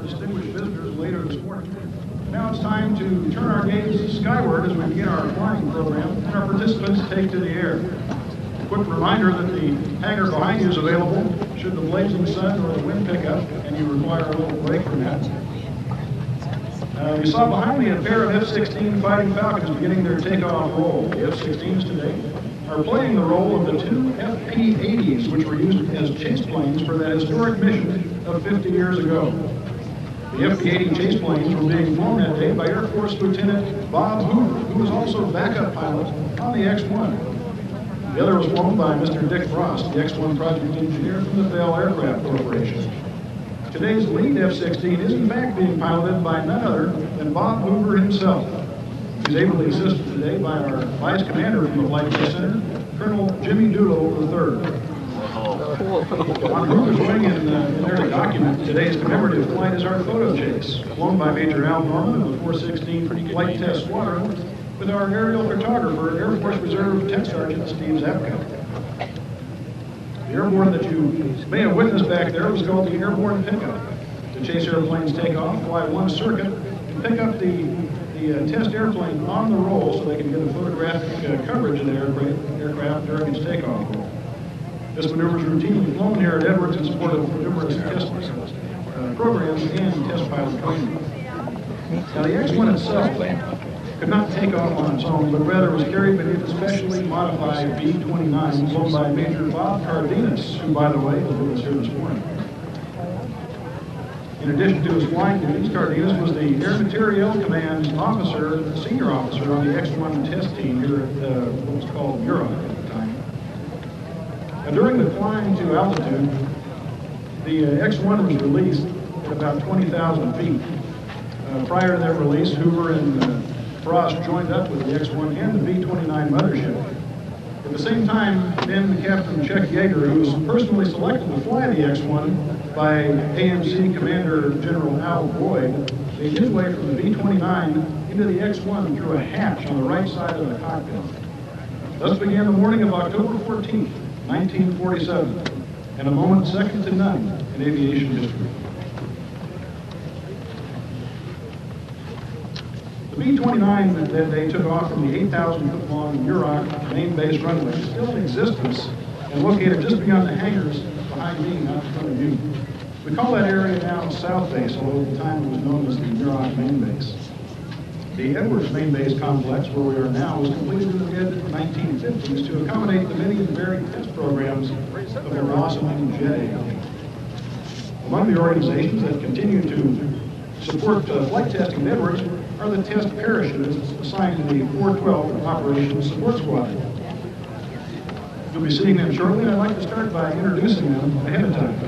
our distinguished visitors later this morning. Now it's time to turn our gaze skyward as we begin our flying program and our participants take to the air. A quick reminder that the hangar behind you is available should the blazing sun or the wind pick up and you require a little break from that. You saw behind me a pair of F-16 Fighting Falcons beginning their takeoff roll. The F-16s today are playing the role of the two FP-80s, which were used as chase planes for that historic mission of 50 years ago. The FP-80 chase planes were being flown that day by Air Force Lieutenant Bob Hoover, who was also backup pilot on the X-1. The other was flown by Mr. Dick Frost, the X-1 project engineer from the Bell Aircraft Corporation. Today's lead F-16 is in fact being piloted by none other than Bob Hoover himself. He's ably assisted today by our Vice Commander from the Flight Test Center, Colonel Jimmy Doolittle III. On Hoover's wing in there to document today's commemorative flight is our photo chase, flown by Major Al Norman of the 416 Flight Test Squadron with our aerial photographer, Air Force Reserve Tech Sergeant Steve Zapka. The airborne that you may have witnessed back there was called the airborne pickup. The chase airplanes take off, fly one circuit, and pick up the test airplane on the roll so they can get a photographic coverage of the aircraft during its takeoff roll. This maneuver is routinely flown here at Edwards in support of numerous test programs and test pilot training. Now the X-1 itself could not take off on its own, but rather was carried beneath a specially modified B-29 flown by Major Bob Cardenas, who, by the way, is with us here this morning. In addition to his flying duties, Cardenas was the Air Materiel Command officer, senior officer on the X-1 test team here at what was called Muroc at the time. Now, during the climb to altitude, the X-1 was released at about 20,000 feet. Prior to that release, Hoover and Frost joined up with the X-1 and the B-29 mothership. At the same time, then Captain Chuck Yeager, who was personally selected to fly the X-1 by AMC Commander General Al Boyd, made his way from the B-29 into the X-1 through a hatch on the right side of the cockpit. Thus began the morning of October 14th, 1947, and a moment second to none in aviation history. The B-29 that day took off from the 8,000-foot-long Muroc main base runway, still in existence and located just beyond the hangars behind me, not in front of you. We call that area now South Base, although at the time it was known as the Muroc main base. The Edwards main base complex, where we are now, was completed in the mid-1950s to accommodate the many and varied test programs of the blossoming jet age. Among the organizations that continue to support flight testing at Edwards are the test parachutists assigned to the 412 Operations Support Squadron. You'll be seeing them shortly, and I'd like to start by introducing them ahead of time.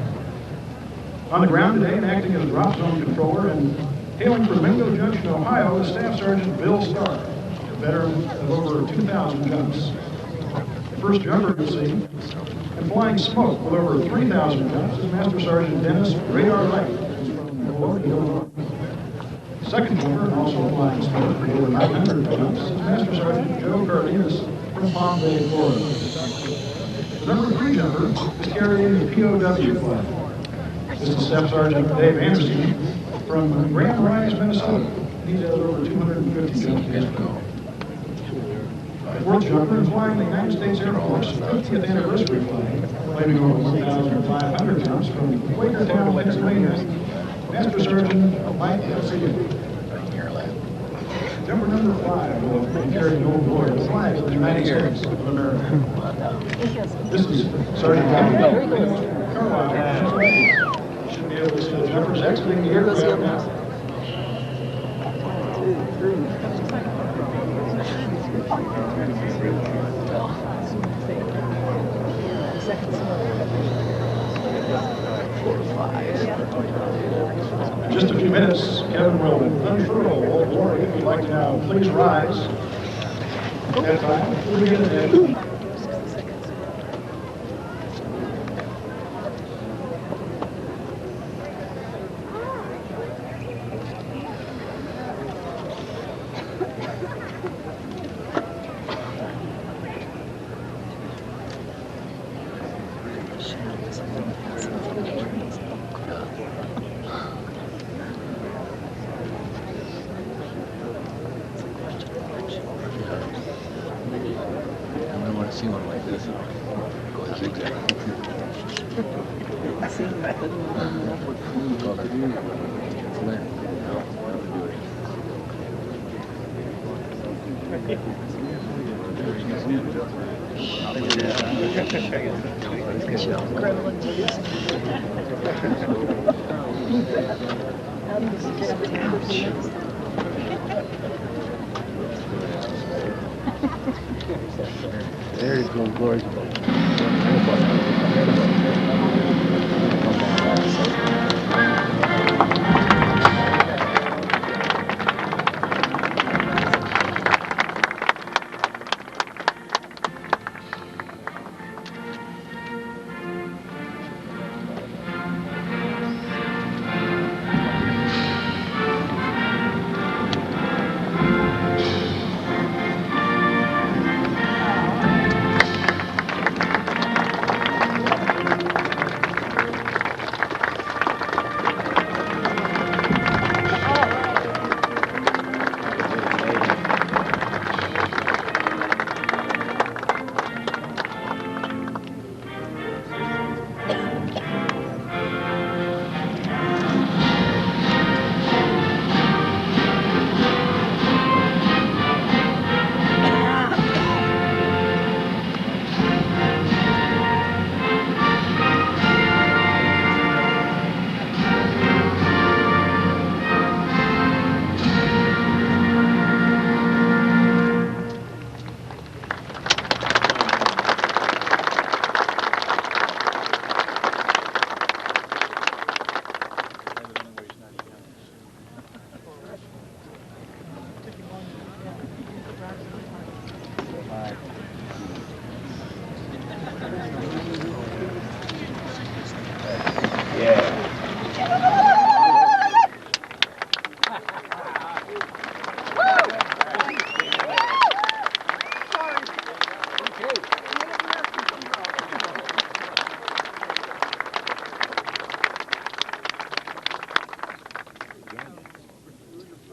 On the ground today and acting as drop zone controller and hailing from Mingo Junction, Ohio, is Staff Sergeant Bill Starr, a veteran of over 2,000 jumps. The first jumper you'll see, and flying smoke with over 3,000 jumps, is Master Sergeant Dennis Radar Wright, who's from Milwaukee, Illinois. Second jumper, and also flying smoke with over 900 jumps, is Master Sergeant Joe Cardenas from Palm Bay, Florida. The number 3 jumper is carrying the POW flag. This is Staff Sergeant Dave Anderson from Grand Rise, Minnesota. He has over 250 jumps. The fourth jumper is flying the United States Air Force 50th anniversary flag, claiming over 1,500 jumps from Quakertown, Pennsylvania. Master Sergeant Mike Garcia. Jumper number 5 will be carrying over board the flag of the United States of America. This is Sergeant Carlisle. You should be able to see the jumpers exiting the aircraft now. In just a few minutes, Kevin will unfurl Old Glory. If you'd like to now, please rise. At that time, we'll begin the see one like this, and go zigzag. I see method. There you go, Glory.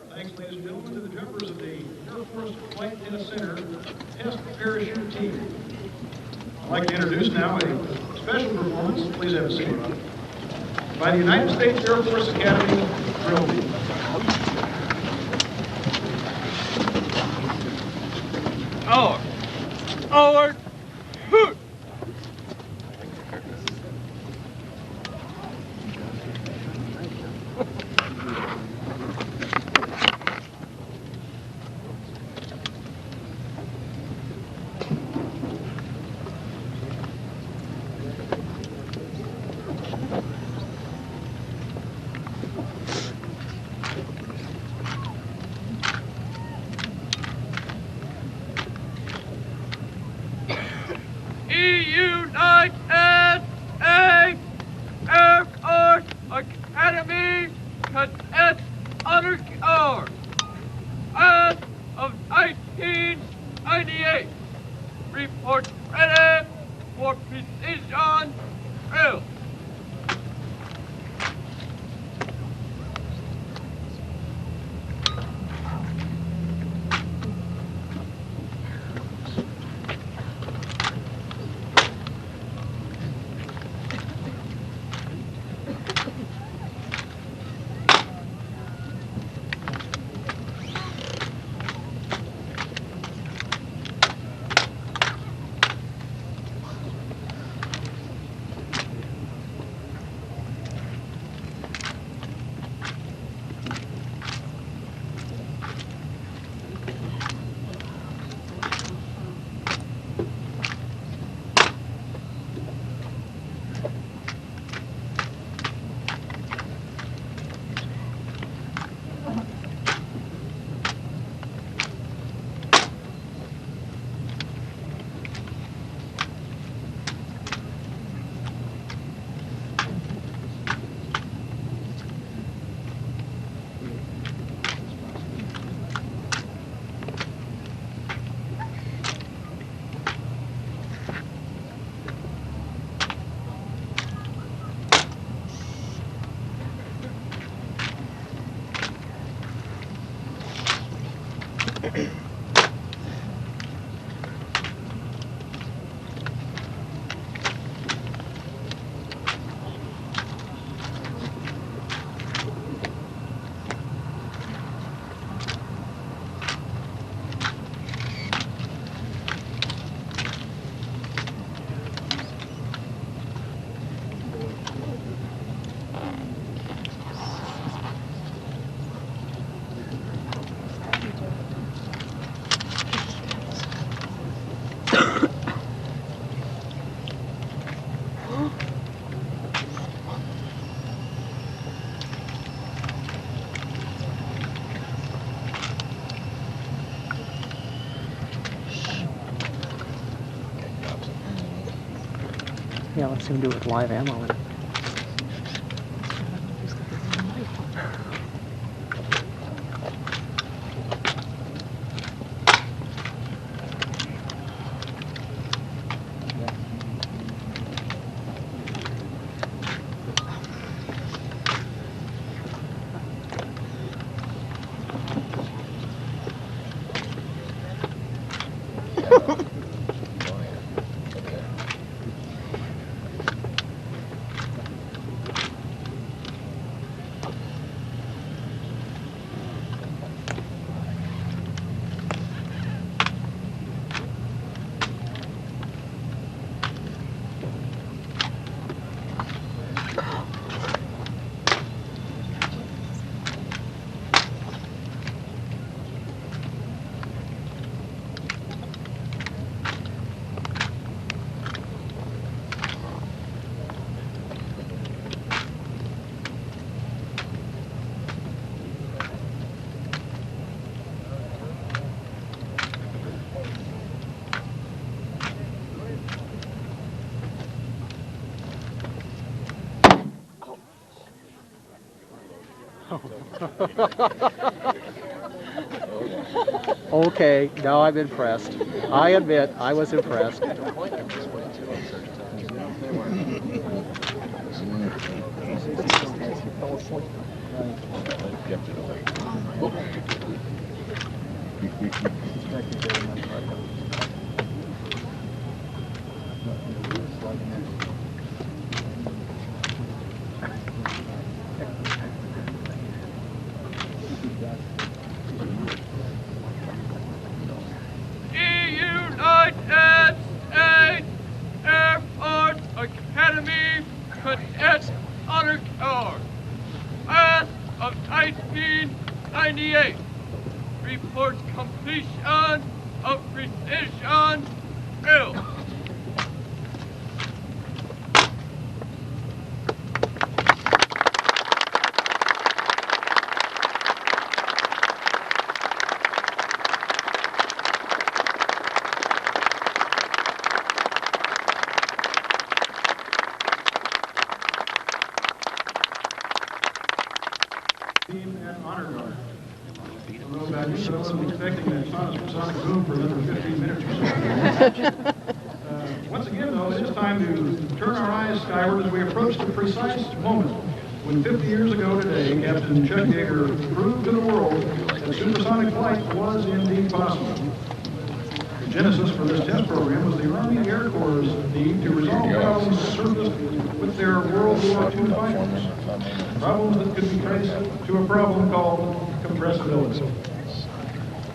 Thanks, ladies and gentlemen, to the jumpers of the Air Force Flight Tennis Center Test Parachute Team. I'd like to introduce now a special performance, please have a seat, by the United States Air Force Academy Drill Team. Over. Hoot. United States Air Force Academy Cadet Honor Corps as of 1998. Report ready for precision drill. Yeah, let's see him do it with live ammo in it. Okay, now I'm impressed. I admit, I was impressed. United States Air Force Academy Cadet Honor Corps, class of 1998. Report completion of precision drill. And honor guard. I don't know about you, but I wasn't expecting that Supersonic boom for another 15 minutes or so. Once again, though, it is time to turn our eyes skyward as we approach the precise moment when 50 years ago today, Captain Chuck Yeager proved to the world that supersonic flight was indeed possible. The genesis for this test program was the Army Air Corps' need to resolve problems surfaced with their World War II fighters. Problems that could be traced to a problem called compressibility.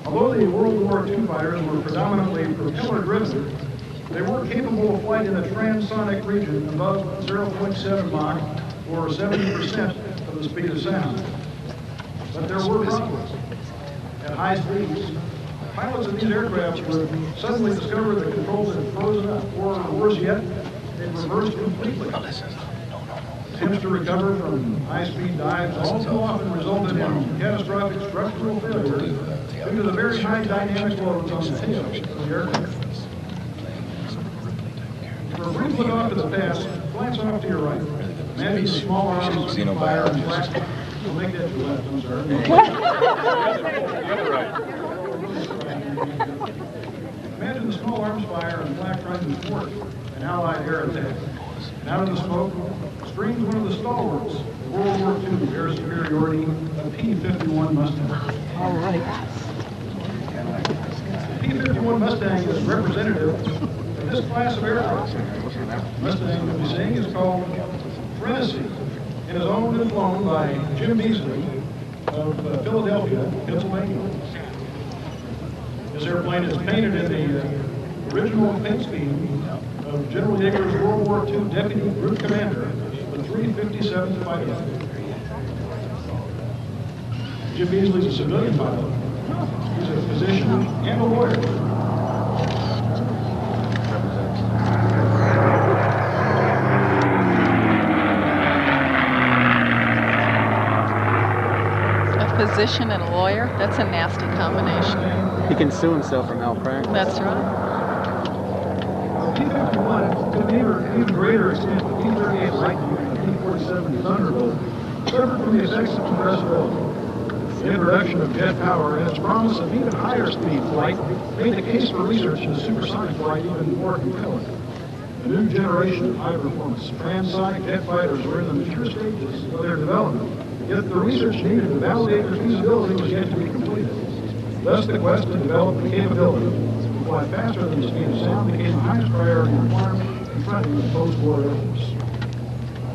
Although the World War II fighters were predominantly propeller-driven, they were capable of flight in a transonic region above 0.7 Mach, or 70% of the speed of sound. But there were problems. At high speeds, pilots of these aircraft would suddenly discover the controls had frozen up, or worse yet, they'd reversed completely. Attempts to recover from high-speed dives all too often resulted in catastrophic structural failure due to the very high dynamic loads on the tail of the aircraft. For a brief look off to the past, glance off to your right. Imagine the small arms fire and flash. We'll make that to your left, I'm sorry. Imagine the small arms fire and flak trying to thwart an Allied air attack. And out of the smoke streams one of the stalwarts of World War II air superiority, a P-51 Mustang. All right. The P-51 Mustang is representative of this class of aircraft. The Mustang that we're seeing is called Tennessee and is owned and flown by Jim Beasley of Philadelphia, Pennsylvania. This airplane is painted in the original paint scheme of General Yeager's World War II Deputy Group Commander, the 357th Fighter. Jim Beasley's a civilian pilot. He's a physician and a lawyer. A physician and a lawyer? That's a nasty combination. He can sue himself for malpractice. That's right. T-51, to an even greater extent, the T-38 Lightning and the T-47 Thunderbolt suffered from the effects of compressibility. The introduction of jet power and its promise of even higher speed flight made the case for research into supersonic flight even more compelling. A new generation of high-performance transonic jet fighters were in the mature stages of their development, yet the research needed to validate their feasibility was yet to be completed. Thus, the quest to develop the capability to fly faster than the speed of sound became the highest priority requirement confronting the post-war Air Force.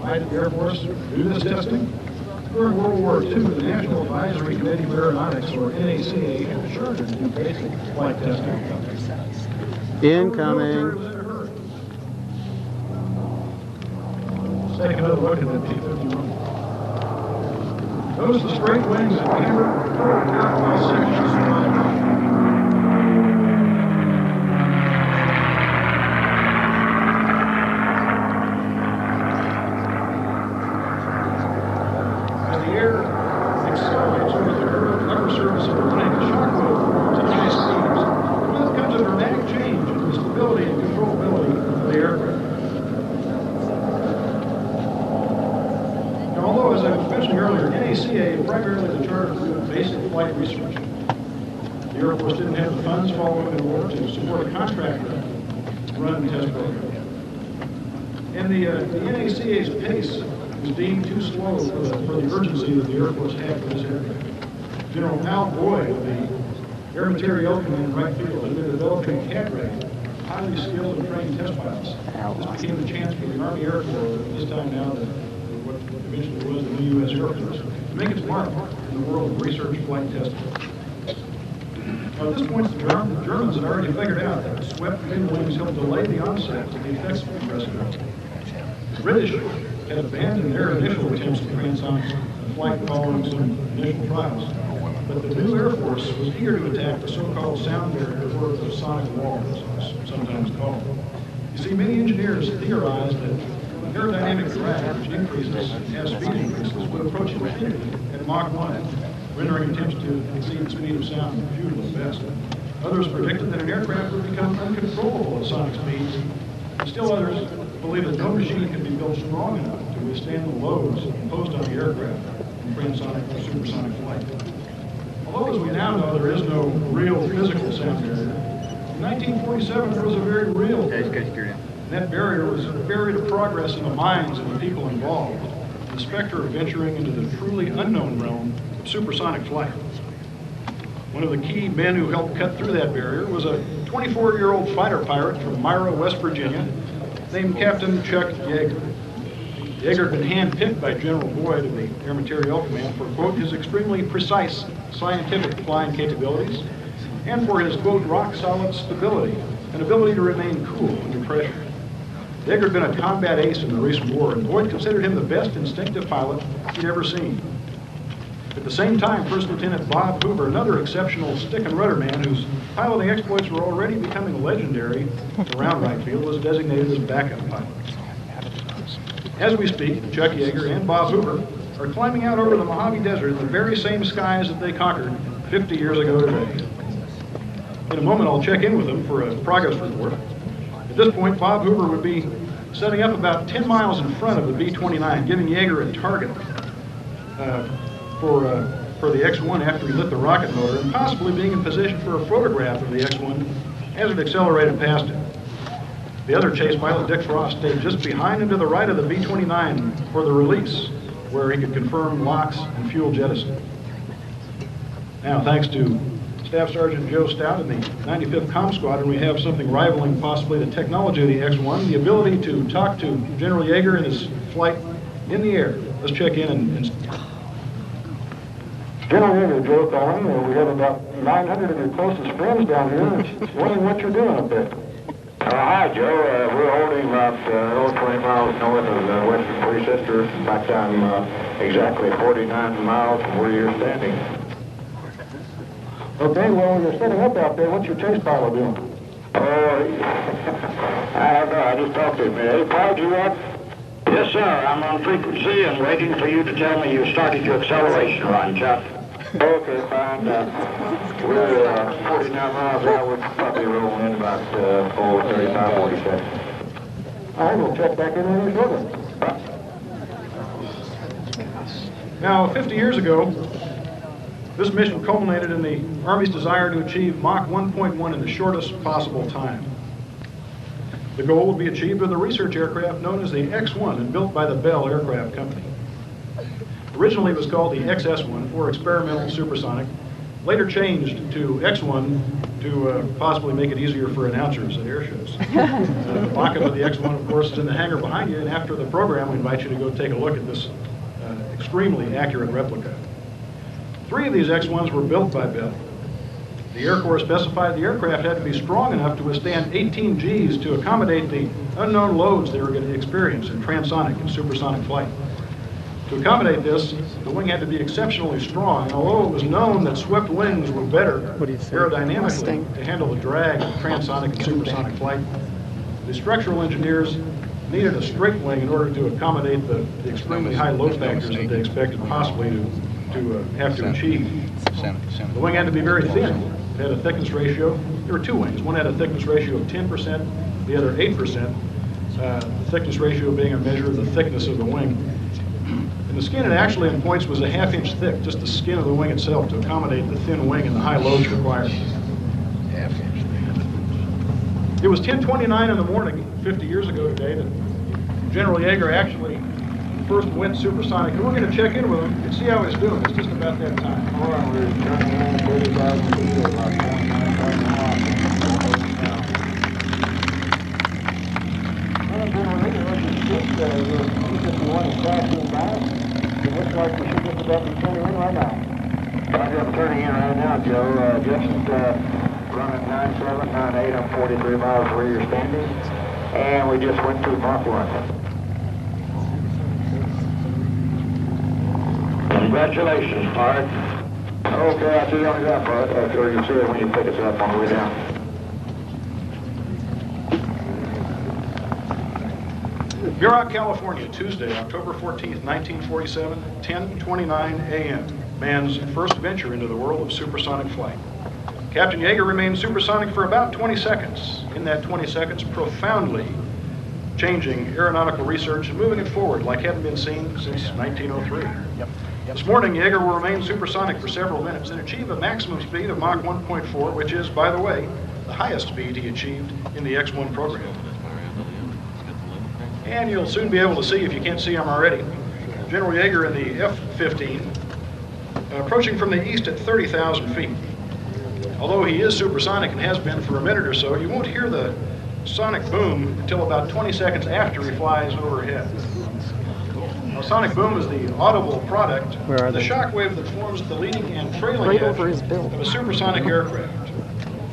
Why did the Air Force do this testing? During World War II, the National Advisory Committee for Aeronautics, or NACA, had assured it to do basic flight testing. Incoming. Let's take another look at the T-51. Notice the straight wings and cambered airfoil sections surrounding. Primarily the charter for doing basic flight research. The Air Force didn't have the funds following the war to support a contractor to run the test program. And the NACA's pace was deemed too slow for the urgency that the Air Force had for this aircraft. General Al Boyd of the Air Materiel Command in Wright Field had been developing cadre, highly skilled and trained test pilots. This became the chance for the Army Air Corps, this time now what eventually was the new U.S. Air Force, to make its mark in the world of research flight testing. Now, at this point, the Germans had already figured out that swept fin wings helped delay the onset of the effects of compressibility. The British had abandoned their initial attempts at transonic flight following some initial trials, but the new Air Force was eager to attack the so-called sound barrier, or the sonic wall, as it's sometimes called. You see, many engineers theorized that aerodynamic drag, which increases as speed increases, would approach infinity at Mach 1, rendering attempts to exceed the speed of sound futile at best. Others predicted that an aircraft would become uncontrollable at sonic speeds, and still others believe that no machine can be built strong enough to withstand the loads imposed on the aircraft in transonic or supersonic flight. Although, as we now know, there is no real physical sound barrier, in 1947 there was a very real barrier. That barrier was a barrier to progress in the minds of the people involved, the specter of venturing into the truly unknown realm of supersonic flight. One of the key men who helped cut through that barrier was a 24-year-old fighter pilot from Myra, West Virginia, named Captain Chuck Yeager. Yeager had been handpicked by General Boyd of the Air Materiel Command for, quote, his extremely precise scientific flying capabilities and for his, quote, rock-solid stability and ability to remain cool under pressure. Yeager had been a combat ace in the recent war, and Boyd considered him the best instinctive pilot he'd ever seen. At the same time, First Lieutenant Bob Hoover, another exceptional stick-and-rudder man whose piloting exploits were already becoming legendary around Wright Field, was designated as backup pilot. As we speak, Chuck Yeager and Bob Hoover are climbing out over the Mojave Desert in the very same skies that they conquered 50 years ago today. In a moment, I'll check in with them for a progress report. At this point, Bob Hoover would be setting up about 10 miles in front of the B-29, giving Yeager a target for the X-1 after he lit the rocket motor, and possibly being in position for a photograph of the X-1 as it accelerated past him. The other chase pilot, Dick Frost, stayed just behind and to the right of the B-29 for the release, where he could confirm locks and fuel jettison. Now, thanks to Staff Sergeant Joe Stout in the 95th Comm Squadron, we have something rivaling possibly the technology of the X-1, the ability to talk to General Yeager in his flight in the air. Let's check in and General Yeager, Joe calling. We have about 900 of your closest friends down here. Wondering what you're doing up there. Hi, Joe. We're holding about 20 miles north of Western Preceptor. In fact, I'm exactly 49 miles from where you're standing. Okay, well, you're setting up out there. What's your chase pilot doing? Oh, I don't know. I just talked to him. Any pilot you want? Yes, sir. I'm on frequency and waiting for you to tell me you started your acceleration run, Chuck. Okay, fine. We're 49 miles out. We're probably rolling in about 35, 40 seconds. All right, we'll check back in with you shortly. Now, 50 years ago, this mission culminated in the Army's desire to achieve Mach 1.1 in the shortest possible time. The goal would be achieved with a research aircraft known as the X-1 and built by the Bell Aircraft Company. Originally it was called the XS-1, or Experimental Supersonic, later changed to X-1 to possibly make it easier for announcers at air shows. The mock-up of the X-1, of course, is in the hangar behind you, and after the program we invite you to go take a look at this extremely accurate replica. 3 of these X-1s were built by Bell. The Air Corps specified the aircraft had to be strong enough to withstand 18 Gs to accommodate the unknown loads they were going to experience in transonic and supersonic flight. To accommodate this, the wing had to be exceptionally strong, and although it was known that swept wings were better aerodynamically to handle the drag of transonic and supersonic flight, the structural engineers needed a straight wing in order to accommodate the extremely high load factors that they expected possibly to have to achieve. The wing had to be very thin. It had a thickness ratio. There were 2 wings. One had a thickness ratio of 10%, the other 8%. The thickness ratio being a measure of the thickness of the wing. And the skin, it actually in points was a ½ inch thick, just the skin of the wing itself, to accommodate the thin wing and the high loads required. It was 10:29 in the morning, 50 years ago today, that General Yeager actually first went supersonic, and we're going to check in with him and see how he's doing. It's just about that time. All right, we're turning in 30,000 feet at about 29,000 miles. Well, General Yeager, let's just get your P-51 is passing by. It looks like we should just about be turning in right now. I'm turning in right now, Joe. Just running 97, 98. I'm 43 miles where you're standing. And we just went to Mach 1. Congratulations, Park. Okay, I see you on the ground, Park. I'm sure you'll see it when you pick us up on the way down. Muroc, California, Tuesday, October 14th, 1947, 10:29 a.m. Man's first venture into the world of supersonic flight. Captain Yeager remained supersonic for about 20 seconds. In that 20 seconds, profoundly changing aeronautical research and moving it forward like hadn't been seen since 1903. This morning, Yeager will remain supersonic for several minutes and achieve a maximum speed of Mach 1.4, which is, by the way, the highest speed he achieved in the X-1 program. And you'll soon be able to see, if you can't see him already, General Yeager in the F-15, approaching from the east at 30,000 feet. Although he is supersonic and has been for a minute or so, you won't hear the sonic boom until about 20 seconds after he flies overhead. Now, sonic boom is the audible product of the shock wave that forms the leading and trailing edge of a supersonic aircraft.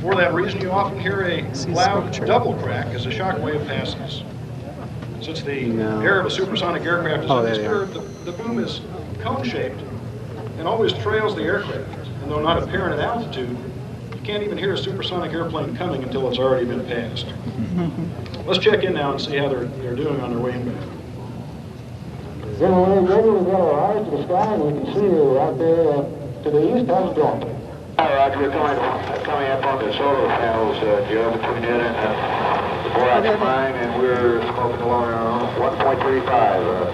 For that reason, you often hear a loud double crack as a shock wave passes. Since the air of a supersonic aircraft is undisturbed, the boom is cone-shaped and always trails the aircraft. And though not apparent at altitude, you can't even hear a supersonic airplane coming until it's already been passed. Let's check in now and see how they're doing on their way in back. General Yeager, we've got our eyes to the sky, and we can see you out there to the east. How's it going? All right, we're coming up on the solar panels, Joe, between it and the borax mine, and we're smoking along around 1.35.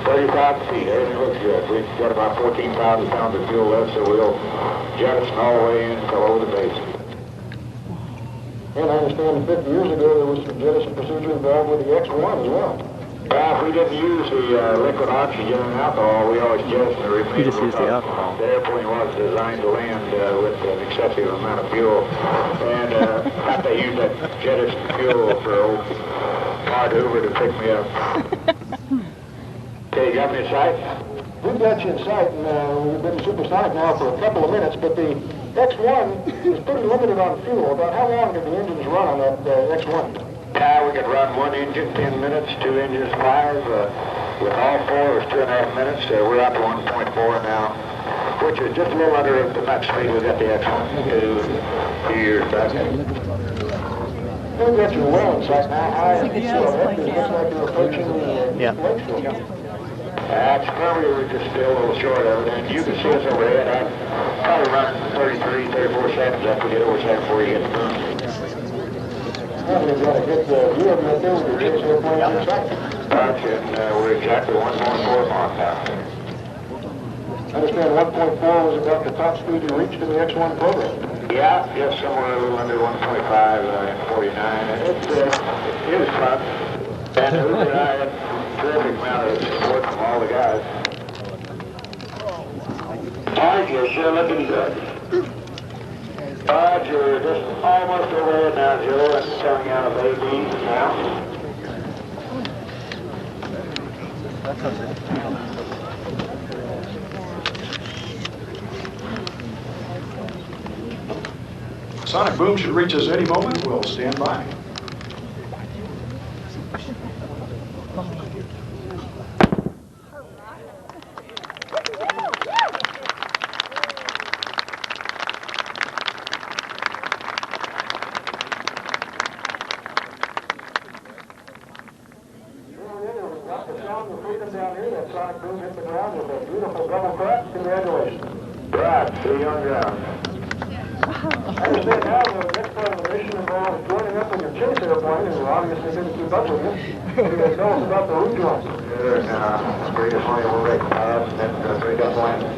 30,000 feet, everything looks good. We've got about 14,000 pounds of fuel left, so we'll jettison all the way in to over the base. And I understand 50 years ago there was some jettison procedure involved with the X-1 as well. If we didn't use the liquid oxygen and alcohol, we always jettison the remainder. You just use the alcohol. The airplane was designed to land with an excessive amount of fuel, and have to use that jettison fuel for old Hard Hoover to pick me up. Okay, you got me in sight? We've got you in sight, and we've been supersonic now for a couple of minutes, but the X-1 is pretty limited on fuel. About how long did the engines run on that X-1? We could run one engine 10 minutes, 2 engines 5. With all 4, it was 2.5 minutes. We're up to 1.4 now, which is just a little under the max speed we got the X-1 2 years back. We've got you well in sight now. High and looks like you're approaching the lake shore. That's probably we're just still a little short of it. And you can see us overhead. I'm probably running 33, 34 seconds after we get over second before you get the boom. We've got to get the view of that there with your chase airplane in sight. Roger, and we're exactly 1.4 miles now. I understand 1.4 was about the top speed you reached in the X-1 program. Yeah, just somewhere a little under 1.5 and 49. And it was fun. And Hoover and I had a terrific amount of support from all the guys. Roger, sure looking good. Roger, just almost overhead now, Joe, and coming out of AFB now. Sonic boom should reach us any moment. We'll stand by. Sonic boom hit the ground with a beautiful double crack. Congratulations. Right, see you on ground. I understand now the next part of the mission involves joining up with your chase airplane, and we're obviously going to keep up with you. You guys tell us about the route joint. Sure, bring us on your way, and then bring us landing.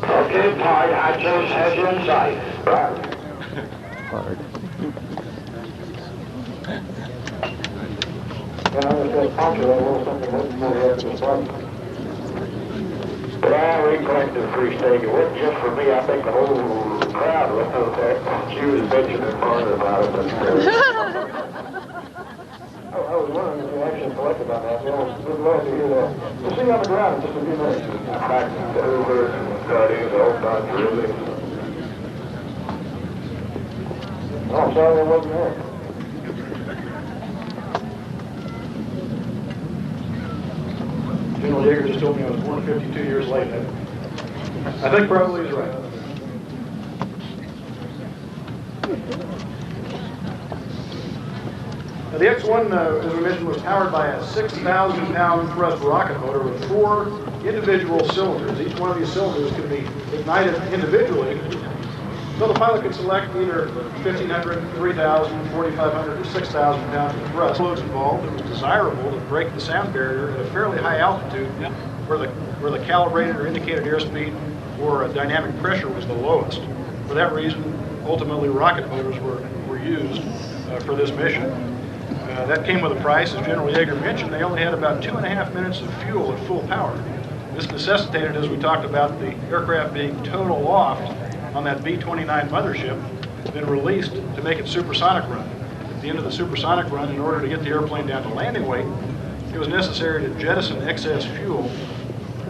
Okay, Pard, I just had you in sight. Right. Hard. And I understand Poncho had a little something before we had to depart. Well, we collected a free steak. It wasn't just for me. I think the whole crowd was out there. She was bitching and moaning about it. But, I was wondering if you actually collected on that. We're glad to hear that. We'll see you on the ground in just a few minutes. back to Hoover and studying the whole bunch, really. Oh, I'm sorry I wasn't there. General Yeager just told me I was born 52 years late. I think probably he's right. Now, the X-1, as we mentioned, was powered by a 6,000-pound thrust rocket motor with 4 individual cylinders. Each one of these cylinders could be ignited individually, so the pilot could select either 1,500, 3,000, 4,500, or 6,000 pounds of thrust. Loads involved, it was desirable to break the sound barrier at a fairly high altitude where the calibrated or indicated airspeed or dynamic pressure was the lowest. For that reason, ultimately rocket motors were used for this mission. That came with a price. As General Yeager mentioned, they only had about 2.5 minutes of fuel at full power. This necessitated, as we talked about, the aircraft being towed aloft on that B-29 mothership, then released to make its supersonic run. At the end of the supersonic run, in order to get the airplane down to landing weight, it was necessary to jettison excess fuel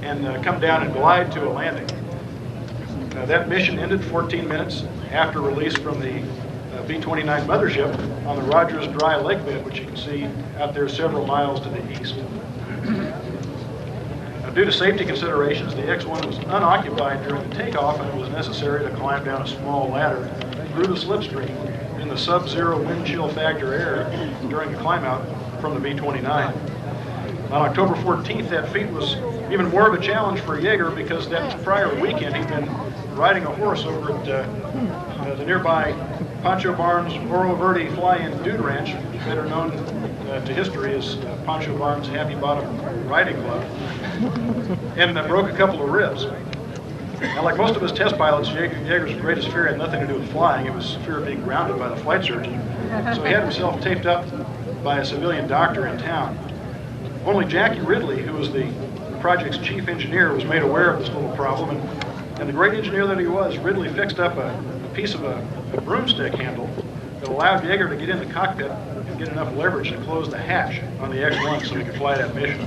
and come down and glide to a landing. That mission ended 14 minutes after release from the B-29 mothership on the Rogers dry lake bed, which you can see out there several miles to the east. Due to safety considerations, the X-1 was unoccupied during the takeoff, and it was necessary to climb down a small ladder through the slipstream in the sub-zero wind chill factor air during the climb out from the B-29. On October 14th, that feat was even more of a challenge for Yeager because that prior weekend he'd been riding a horse over at the nearby Pancho Barnes Oro Verde Fly-In Dude Ranch, better known to history as Pancho Barnes Happy Bottom Riding Club, and broke a couple of ribs. Now, like most of his test pilots, Yeager's greatest fear had nothing to do with flying. It was fear of being grounded by the flight surgeon. So he had himself taped up by a civilian doctor in town. Only Jackie Ridley, who was the project's chief engineer, was made aware of this little problem, and the great engineer that he was, Ridley fixed up a piece of a broomstick handle that allowed Yeager to get in the cockpit and get enough leverage to close the hatch on the X-1 so he could fly that mission.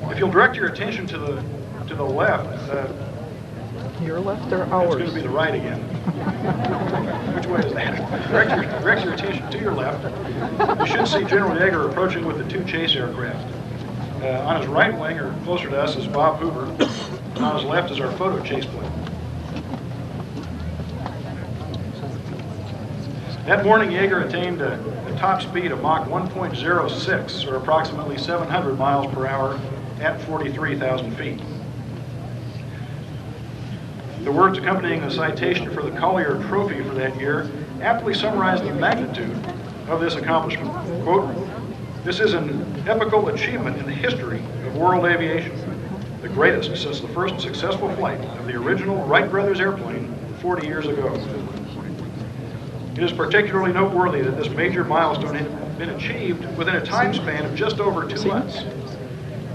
If you'll direct your attention to the left, Your left or it's ours? going to be the right again. Which way is that? Direct your attention to your left. You should see General Yeager approaching with the 2 chase aircraft. On his right wing, or closer to us, is Bob Hoover. And on his left is our photo chase plane. That morning, Yeager attained a top speed of Mach 1.06, or approximately 700 miles per hour at 43,000 feet. The words accompanying the citation for the Collier Trophy for that year aptly summarize the magnitude of this accomplishment. Quote, "This is an epical achievement in the history of world aviation, the greatest since the first successful flight of the original Wright brothers airplane 40 years ago. It is particularly noteworthy that this major milestone had been achieved within a time span of just over 2 months.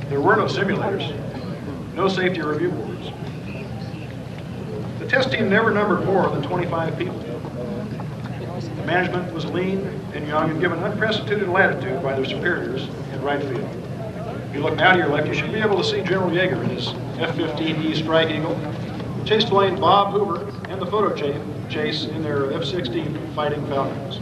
There were no simulators, no safety review boards. The test team never numbered more than 25 people. The management was lean and young and given unprecedented latitude by their superiors in Wright Field. If you look now to your left, you should be able to see General Yeager in his F-15E Strike Eagle, chase plane Bob Hoover, and the photo chase in their F-16 Fighting Falcons.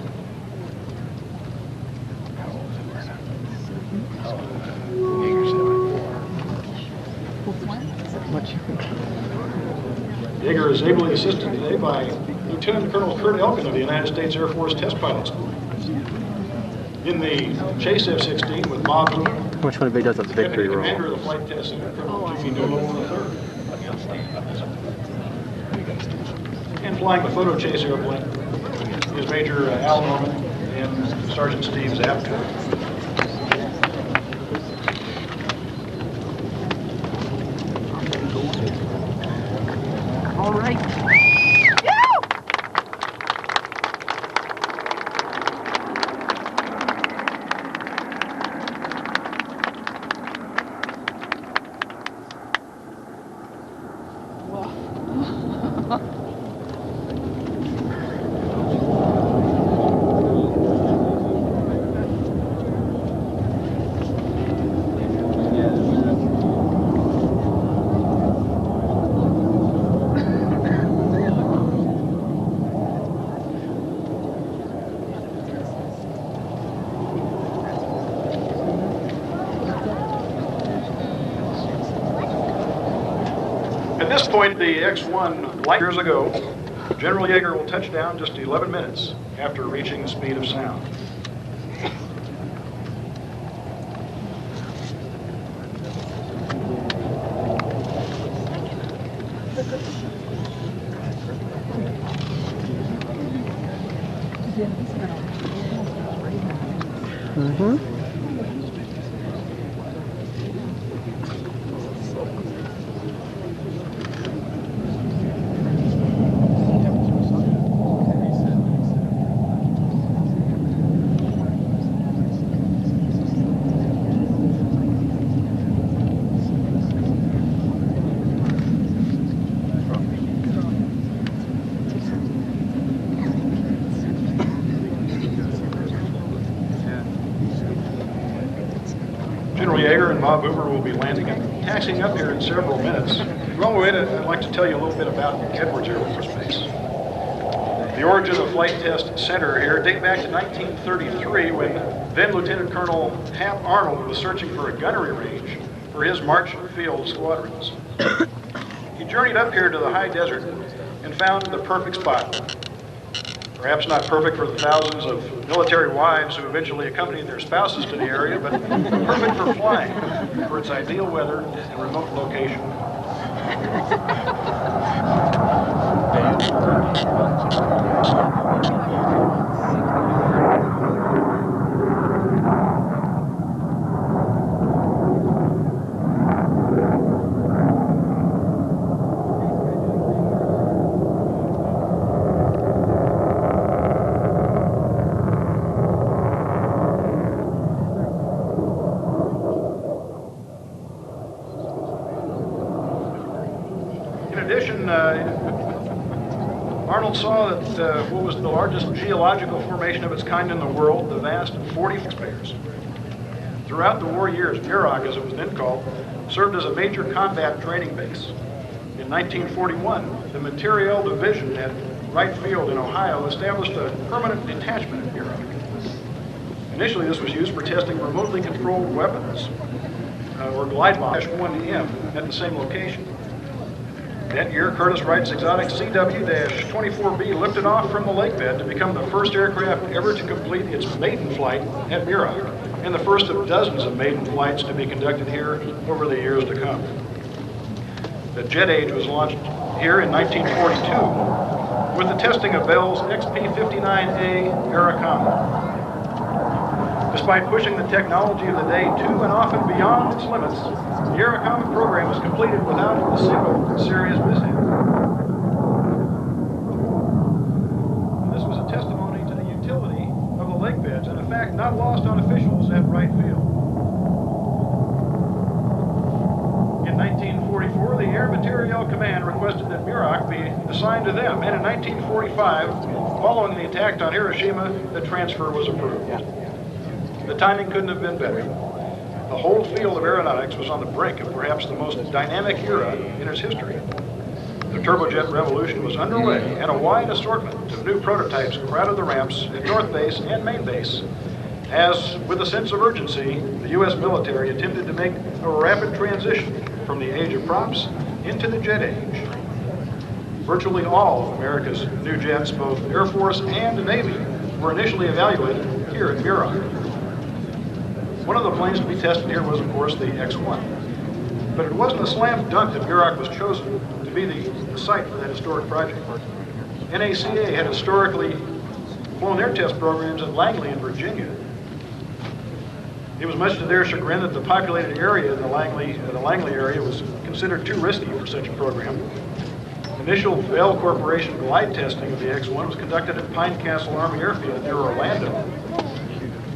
Yeager is ably assisted today by Lieutenant Colonel Kurt Elkin of the United States Air Force Test Pilot School. In the Chase F-16 with Bob Hoover, Which one of does the victory roll? Commander of the Flight Test Center, Colonel G.P. Newell III. And flying the photo chase airplane is Major Al Norman and Sergeant Steve Zapka. All right. At this point, the X-1 light years ago, General Yeager will touch down just 11 minutes after reaching the speed of sound. General Yeager and Bob Hoover will be landing and taxiing up here in several minutes. Along the way, I'd like to tell you a little bit about Edwards Air Force Base. The origin of Flight Test Center here date back to 1933 when then Lieutenant Colonel Hap Arnold was searching for a gunnery range for his March Field squadrons. He journeyed up here to the high desert and found the perfect spot. Perhaps not perfect for the thousands of military wives who eventually accompanied their spouses to the area, but perfect for flying, for its ideal weather and remote location. In addition, Arnold saw that what was the largest geological formation of its kind in the world, the vast 40 taxpayers. Throughout the war years, Iraq, as it was then called, served as a major combat training base. In 1941, the Materiel Division at Wright Field in Ohio established a permanent detachment in Iraq. Initially, this was used for testing remotely controlled weapons, or glide bomb X-1M at the same location. That year, Curtiss Wright's exotic CW-24B lifted off from the lake bed to become the first aircraft ever to complete its maiden flight at Muroc, and the first of dozens of maiden flights to be conducted here over the years to come. The jet age was launched here in 1942 with the testing of Bell's XP-59A Aerocomet. Despite pushing the technology of the day to and often beyond its limits, the Aerocomet program was completed without a single serious mishap. This was a testimony to the utility of the lake beds, and a fact not lost on officials at Wright Field. In 1944, the Air Materiel Command requested that Muroc be assigned to them, and in 1945, following the attack on Hiroshima, the transfer was approved. The timing couldn't have been better. The whole field of aeronautics was on the brink of perhaps the most dynamic era in its history. The turbojet revolution was underway, and a wide assortment of new prototypes crowded the ramps at North Base and Main Base, as, with a sense of urgency, the U.S. military attempted to make a rapid transition from the age of props into the jet age. Virtually all of America's new jets, both Air Force and Navy, were initially evaluated here at Muroc. One of the planes to be tested here was, of course, the X-1. But it wasn't a slam dunk that Muroc was chosen to be the site for that historic project. NACA had historically flown their test programs at Langley in Virginia. It was much to their chagrin that the populated area in the Langley area was considered too risky for such a program. Initial Bell Corporation glide testing of the X-1 was conducted at Pine Castle Army Airfield near Orlando.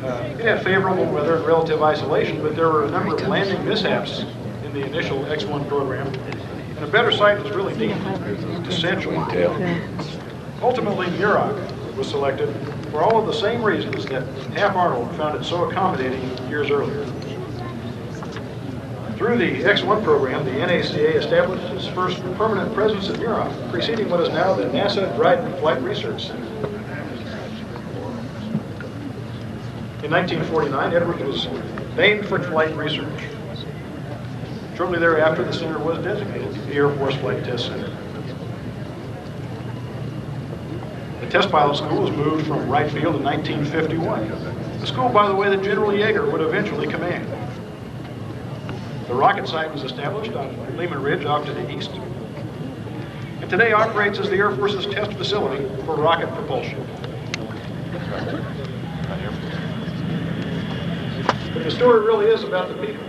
It had favorable weather and relative isolation, but there were a number of landing mishaps in the initial X-1 program, and a better site was really deemed essential. Ultimately, Muroc was selected for all of the same reasons that Hap-Arnold found it so accommodating years earlier. Through the X-1 program, the NACA established its first permanent presence at Muroc, preceding what is now the NASA Dryden Flight Research Center. In 1949, Edwards was named for flight research. Shortly thereafter, the center was designated the Air Force Flight Test Center. The test pilot school was moved from Wright Field in 1951, a school, by the way, that General Yeager would eventually command. The rocket site was established on Lehman Ridge off to the east, and today operates as the Air Force's test facility for rocket propulsion. But the story really is about the people.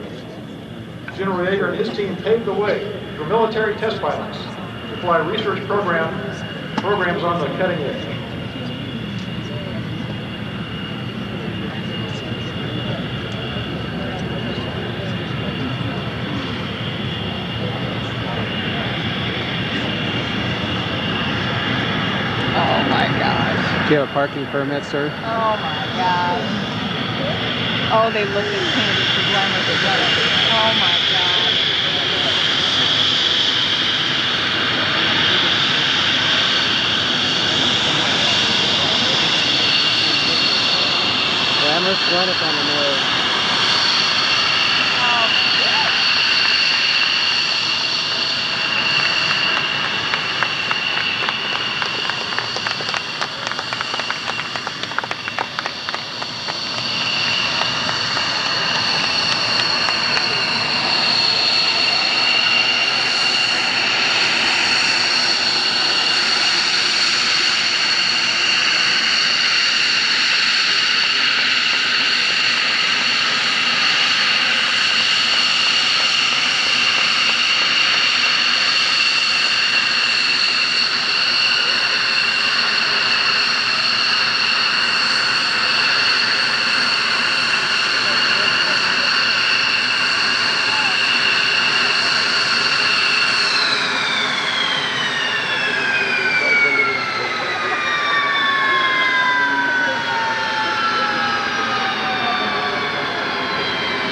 General Yeager and his team paved the way for military test pilots to fly research programs on the cutting edge. Oh my gosh. Do you have a parking permit, sir? Oh my gosh. Oh, they look as handy to run with it. Oh my God. Cameras, run it on the nose.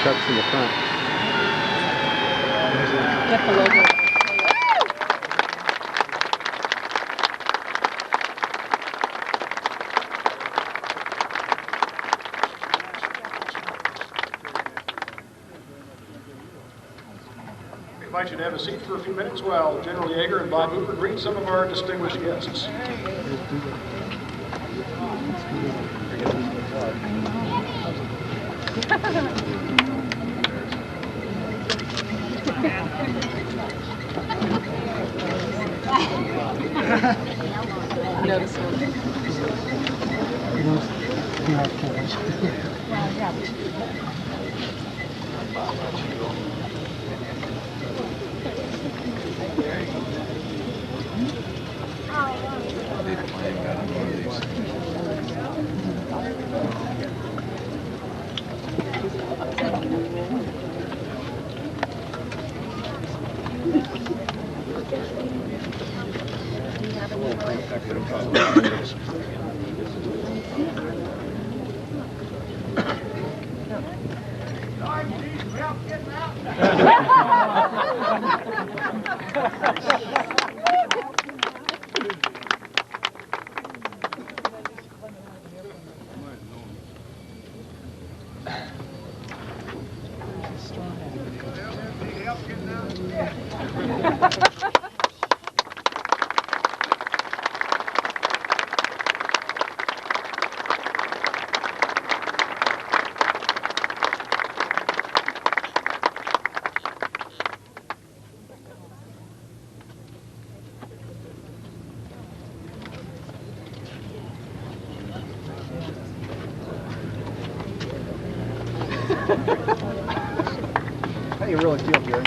Chuck's in the front. Get the logo. By invite you to have a seat for a few minutes while General Yeager and Bob Hoover greet some of our distinguished guests. How do you really feel, Gary?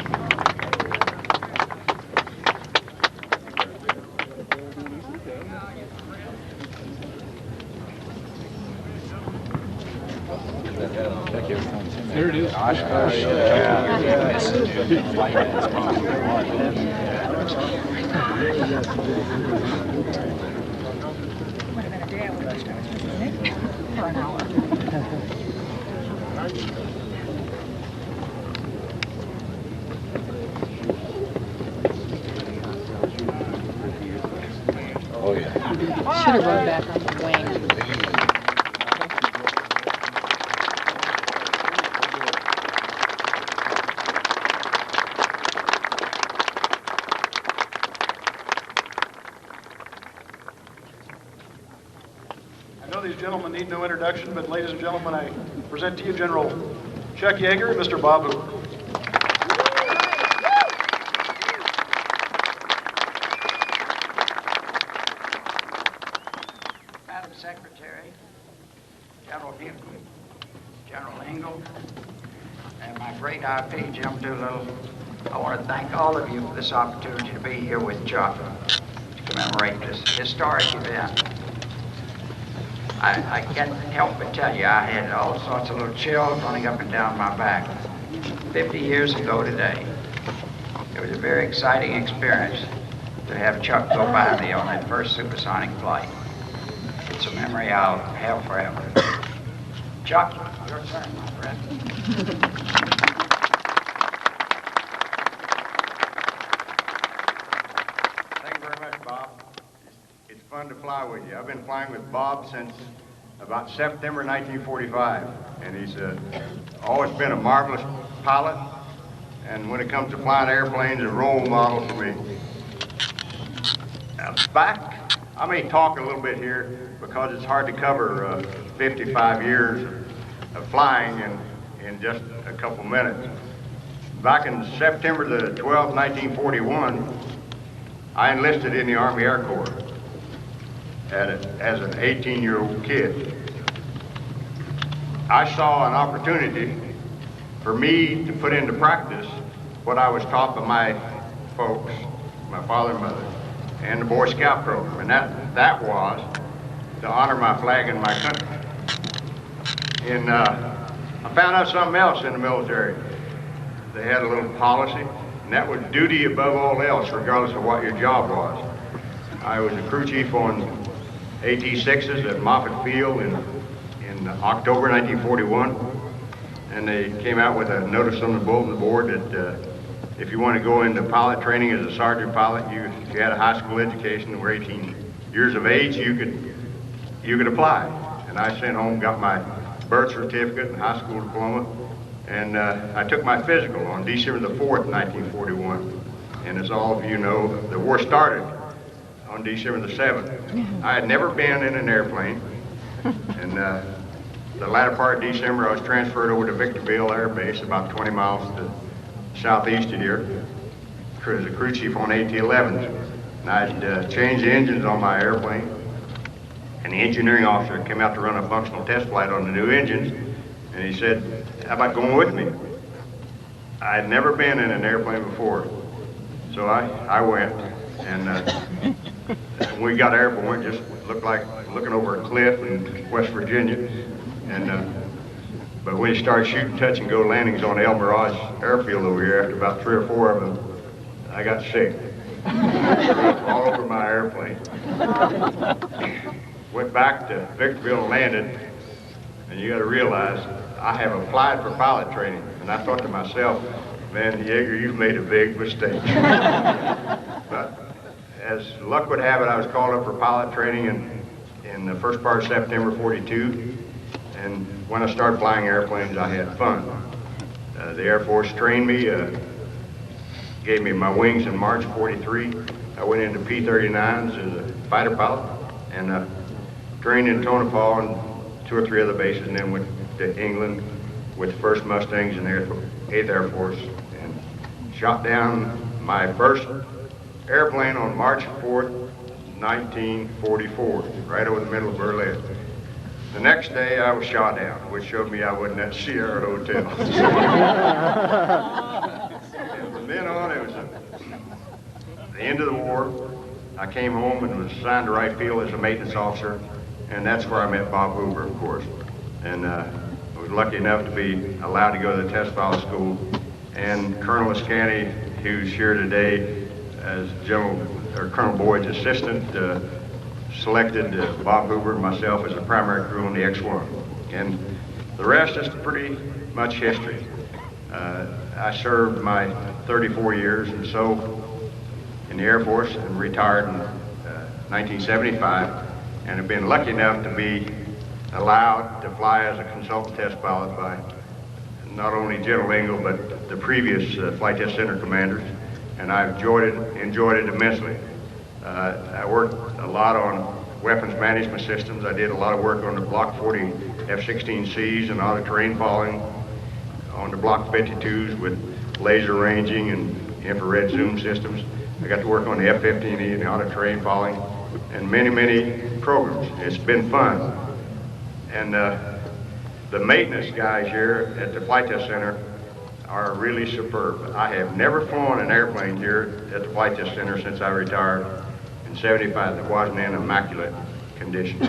There it is. For an hour. Oh, yeah. Should have rode back on the wing. I know these gentlemen need no introduction, but ladies and gentlemen, I present to you General Chuck Yeager and Mr. Bob Hoover. Madam Secretary, General Newton, General Engel, and my great IP, Jim Doolittle, I want to thank all of you for this opportunity to be here with Chuck to commemorate this historic event. I can't help but tell you, I had all sorts of little chills running up and down my back. 50 years ago today, it was a very exciting experience to have Chuck go by me on that first supersonic flight. It's a memory I'll have forever. Chuck, your turn, my friend. Thank you very much, Bob. It's fun to fly with you. I've been flying with Bob since about September 1945, and he's always been a marvelous pilot, and when it comes to flying airplanes, a role model for me. Now, I may talk a little bit here because it's hard to cover 55 years of flying in just a couple minutes. Back in September the 12th, 1941, I enlisted in the Army Air Corps as an 18-year-old kid. I saw an opportunity for me to put into practice what I was taught by my folks, my father and mother, and the Boy Scout program, and that was to honor my flag and my country. And I found out something else in the military. They had a little policy, and that was duty above all else, regardless of what your job was. I was a crew chief on AT-6s at Moffett Field in October 1941, and they came out with a notice on the bulletin board that if you want to go into pilot training as a sergeant pilot, if you had a high school education and were 18 years of age, you could apply. And I sent home, got my birth certificate and high school diploma, And I took my physical on December the 4th, 1941. And as all of you know, the war started on December the 7th. I had never been in an airplane. And the latter part of December, I was transferred over to Victorville Air Base, about 20 miles to southeast of here, as a crew chief on AT-11s. And I'd changed the engines on my airplane. And the engineering officer came out to run a functional test flight on the new engines. And he said, how about going with me? I had never been in an airplane before. So I went. And when we got airborne, it just looked like looking over a cliff in West Virginia. And but when he started shooting touch and go landings on El Mirage airfield over here, after about 3 or 4 of them, I got sick. All over my airplane. Went back to Victorville and landed, and you got to realize I have applied for pilot training, and I thought to myself, man, Yeager, you've made a big mistake. But as luck would have it, I was called up for pilot training in the first part of September 42, and when I started flying airplanes, I had fun. The Air Force trained me, gave me my wings in March 43. I went into P-39s as a fighter pilot, and trained in Tonopah and 2 or 3 other bases, and then went to England with the 1st Mustangs in the 8th Air Force, and shot down my first airplane on March 4th, 1944, right over the middle of Berlin. The next day I was shot down, which showed me I wasn't at Sierra Hotel. And from then on, it was the end of the war. I came home and was assigned to Wright Field as a maintenance officer, and that's where I met Bob Hoover, of course. And I was lucky enough to be allowed to go to the test pilot school. And Colonel Ascanti, who's here today as Colonel Boyd's assistant, selected Bob Hoover and myself as the primary crew on the X-1. And the rest is pretty much history. I served my 34 years and so in the Air Force and retired in 1975, and have been lucky enough to be allowed to fly as a consultant test pilot by not only General Engel, but the previous Flight Test Center commanders, and I've enjoyed it immensely. I worked a lot on weapons management systems. I did a lot of work on the Block 40 F-16Cs and auto terrain following, on the Block 52s with laser ranging and infrared zoom systems. I got to work on the F-15E and the auto terrain following, and many, many programs. It's been fun. And the maintenance guys here at the Flight Test Center are really superb. I have never flown an airplane here at the Flight Test Center since I retired in '75 that wasn't in immaculate condition.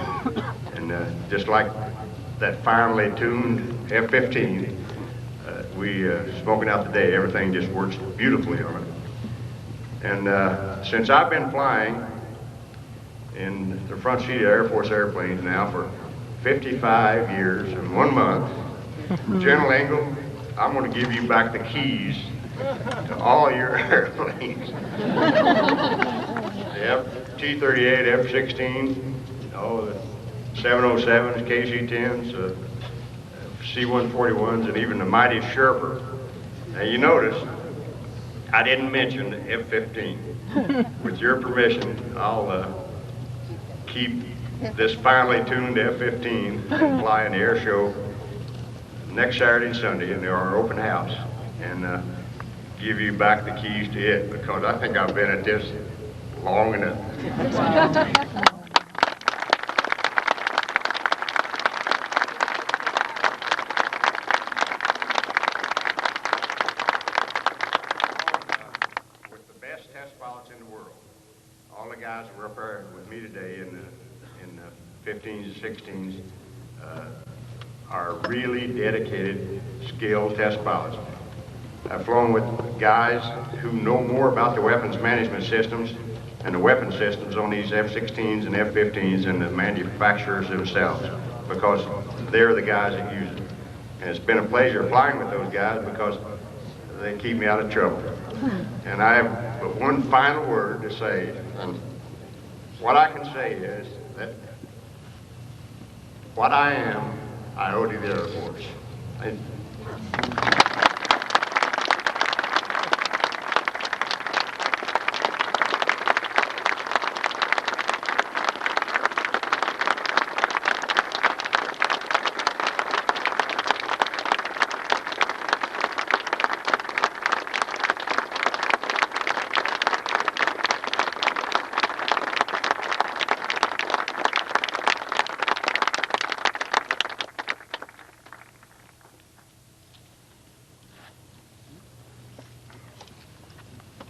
And just like that finely tuned F-15, we smoking out the day, everything just works beautifully on it. And since I've been flying in the front seat of Air Force airplanes now for 55 years and 1 month, General Engel, I'm going to give you back the keys to all your airplanes. The T-38, F-16, the 707s, KC-10s, C-141s, and even the mighty Sherper. Now you notice, I didn't mention the F-15. With your permission, I'll keep this finely tuned F-15 and fly in the air show next Saturday and Sunday in our open house, and give you back the keys to it, because I think I've been at this long enough. With the best test pilots in the world, all the guys who were up there with me today in the 15s and 16s are really dedicated, skilled test pilots. I've flown with guys who know more about the weapons management systems and the weapon systems on these F-16s and F-15s than the manufacturers themselves, because they're the guys that use it. And it's been a pleasure flying with those guys because they keep me out of trouble. And I have but one final word to say, and what I can say is that what I am, I owe to the Air Force.